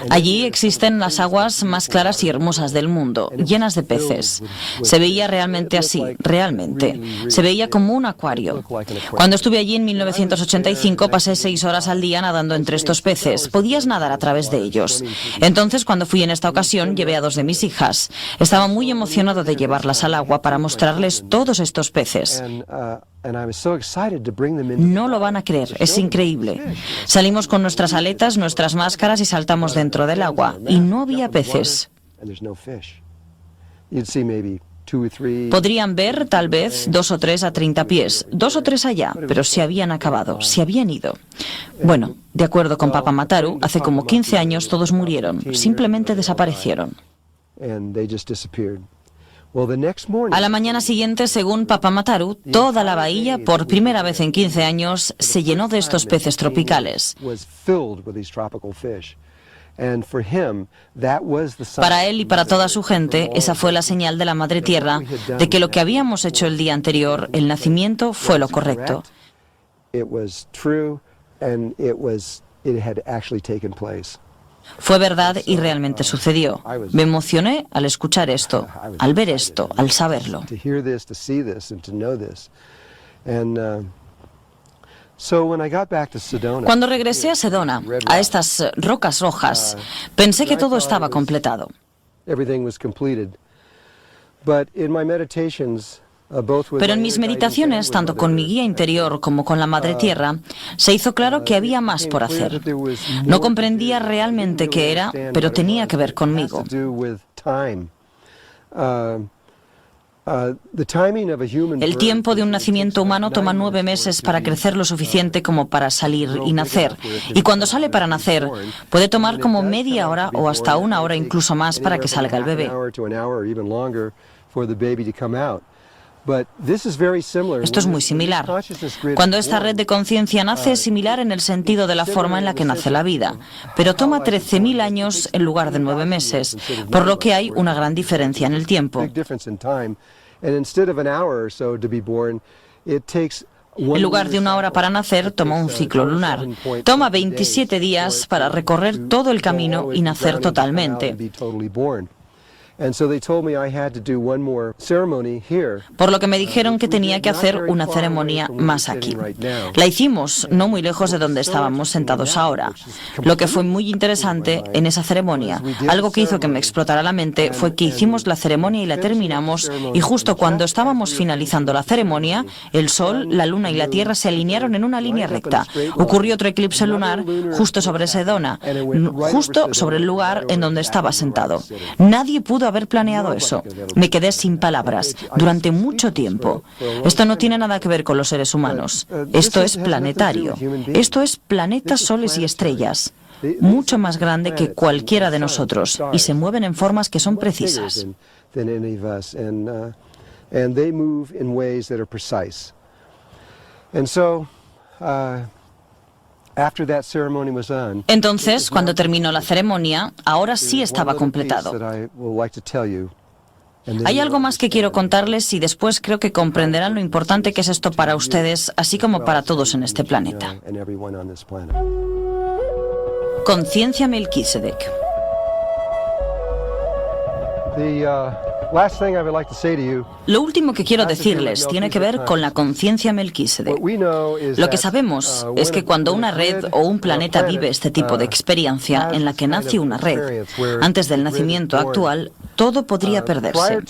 Allí existen las aguas más claras y hermosas del mundo, llenas de peces. Se veía realmente así, realmente. Se veía como un acuario. Cuando estuve allí en 1985 pasé 6 horas al día nadando entre estos peces. Podías nadar a través de ellos. Entonces, cuando fui en esta ocasión, llevé a 2 de mis hijas. Estaba muy emocionado de llevarlas al agua para mostrarles todos estos peces. No lo van a creer, es increíble. Salimos con nuestras aletas, nuestras máscaras y saltamos dentro del agua. Y no había peces. Podrían ver tal vez 2 o 3 a 30 pies, 2 o 3 allá, pero se habían acabado, se habían ido. Bueno, de acuerdo con Papa Mataru, hace como 15 años todos murieron, simplemente desaparecieron. A la mañana siguiente, según Papa Mataru, toda la bahía, por primera vez en 15 años, se llenó de estos peces tropicales. Para él y para toda su gente, esa fue la señal de la Madre Tierra de que lo que habíamos hecho el día anterior, el nacimiento, fue lo correcto. Fue verdad y realmente sucedió. Me emocioné al escuchar esto, al ver esto, al saberlo. Cuando regresé a Sedona, a estas rocas rojas, pensé que todo estaba completado. Pero en mis meditaciones, tanto con mi guía interior como con la Madre Tierra, se hizo claro que había más por hacer. No comprendía realmente qué era, pero tenía que ver conmigo. El tiempo de un nacimiento humano toma 9 meses para crecer lo suficiente como para salir y nacer. Y cuando sale para nacer, puede tomar como media hora o hasta 1 hora incluso más para que salga el bebé. Esto es muy similar. Cuando esta red de conciencia nace, es similar en el sentido de la forma en la que nace la vida, pero toma 13.000 años en lugar de 9 meses, por lo que hay una gran diferencia en el tiempo. En lugar de 1 hora para nacer, toma un ciclo lunar. Toma 27 días para recorrer todo el camino y nacer totalmente. Por lo que me dijeron que tenía que hacer una ceremonia más aquí. La hicimos no muy lejos de donde estábamos sentados ahora. Lo que fue muy interesante en esa ceremonia, algo que hizo que me explotara la mente, fue que hicimos la ceremonia y la terminamos, y justo cuando estábamos finalizando la ceremonia, el Sol, la Luna y la Tierra se alinearon en una línea recta. Ocurrió otro eclipse lunar justo sobre Sedona, justo sobre el lugar en donde estaba sentado. Nadie pudo haber planeado eso. Me quedé sin palabras durante mucho tiempo. Esto no tiene nada que ver con los seres humanos. Esto es planetario. Esto es planetas, soles y estrellas. Mucho más grande que cualquiera de nosotros. Y se mueven en formas que son precisas. Entonces, cuando terminó la ceremonia, ahora sí estaba completado. Hay algo más que quiero contarles y después creo que comprenderán lo importante que es esto para ustedes, así como para todos en este planeta. Conciencia Melquisedec. Lo último que quiero decirles tiene que ver con la conciencia Melquisedec. Lo que sabemos es que cuando una red o un planeta vive este tipo de experiencia en la que nace una red, antes del nacimiento actual, todo podría perderse.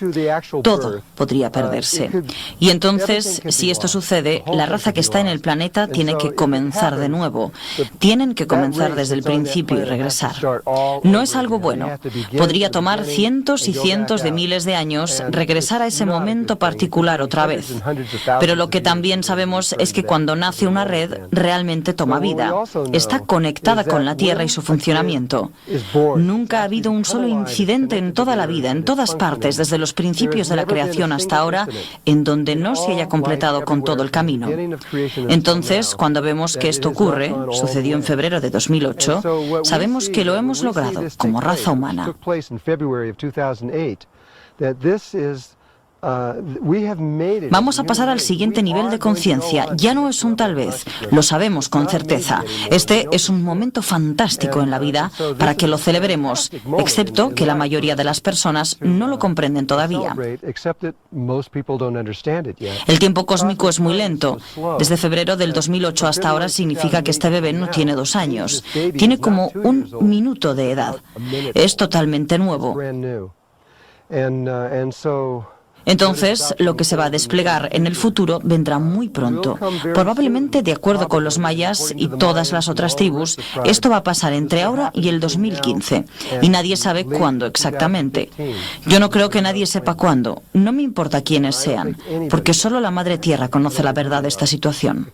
Todo podría perderse. Y entonces, si esto sucede, la raza que está en el planeta tiene que comenzar de nuevo. Tienen que comenzar desde el principio y regresar. No es algo bueno. Podría tomar cientos y cientos de miles de años regresar a ese momento particular otra vez. Pero lo que también sabemos es que cuando nace una red, realmente toma vida. Está conectada con la Tierra y su funcionamiento. Nunca ha habido un solo incidente en toda la vida, en todas partes, desde los principios de la creación hasta ahora, en donde no se haya completado con todo el camino. Entonces, cuando vemos que esto ocurre, sucedió en febrero de 2008, sabemos que lo hemos logrado como raza humana. Vamos a pasar al siguiente nivel de conciencia. Ya no es un tal vez, lo sabemos con certeza. Este es un momento fantástico en la vida para que lo celebremos, excepto que la mayoría de las personas no lo comprenden todavía. El tiempo cósmico es muy lento. Desde febrero del 2008 hasta ahora significa que este bebé no tiene 2 años. Tiene como 1 minuto de edad. Es totalmente nuevo. Entonces, lo que se va a desplegar en el futuro vendrá muy pronto. Probablemente, de acuerdo con los mayas y todas las otras tribus, esto va a pasar entre ahora y el 2015. Y nadie sabe cuándo exactamente. Yo no creo que nadie sepa cuándo. No me importa quiénes sean, porque solo la Madre Tierra conoce la verdad de esta situación.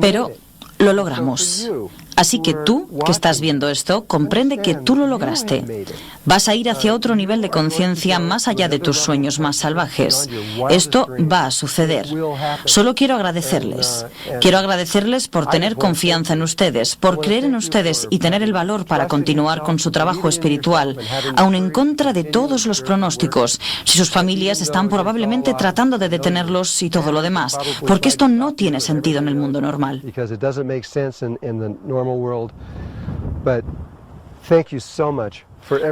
Pero lo logramos. Así que tú, que estás viendo esto, comprende que tú lo lograste. Vas a ir hacia otro nivel de conciencia más allá de tus sueños más salvajes. Esto va a suceder. Solo quiero agradecerles. Quiero agradecerles por tener confianza en ustedes, por creer en ustedes y tener el valor para continuar con su trabajo espiritual, aun en contra de todos los pronósticos, si sus familias están probablemente tratando de detenerlos y todo lo demás, porque esto no tiene sentido en el mundo normal.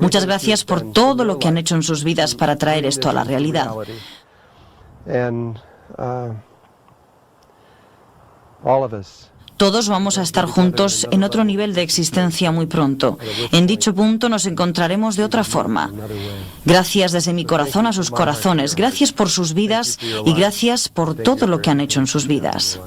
Muchas gracias por todo lo que han hecho en sus vidas para traer esto a la realidad. all of us. Todos vamos a estar juntos en otro nivel de existencia muy pronto. En dicho punto nos encontraremos de otra forma. Gracias desde mi corazón a sus corazones, gracias por sus vidas y gracias por todo lo que han hecho en sus vidas.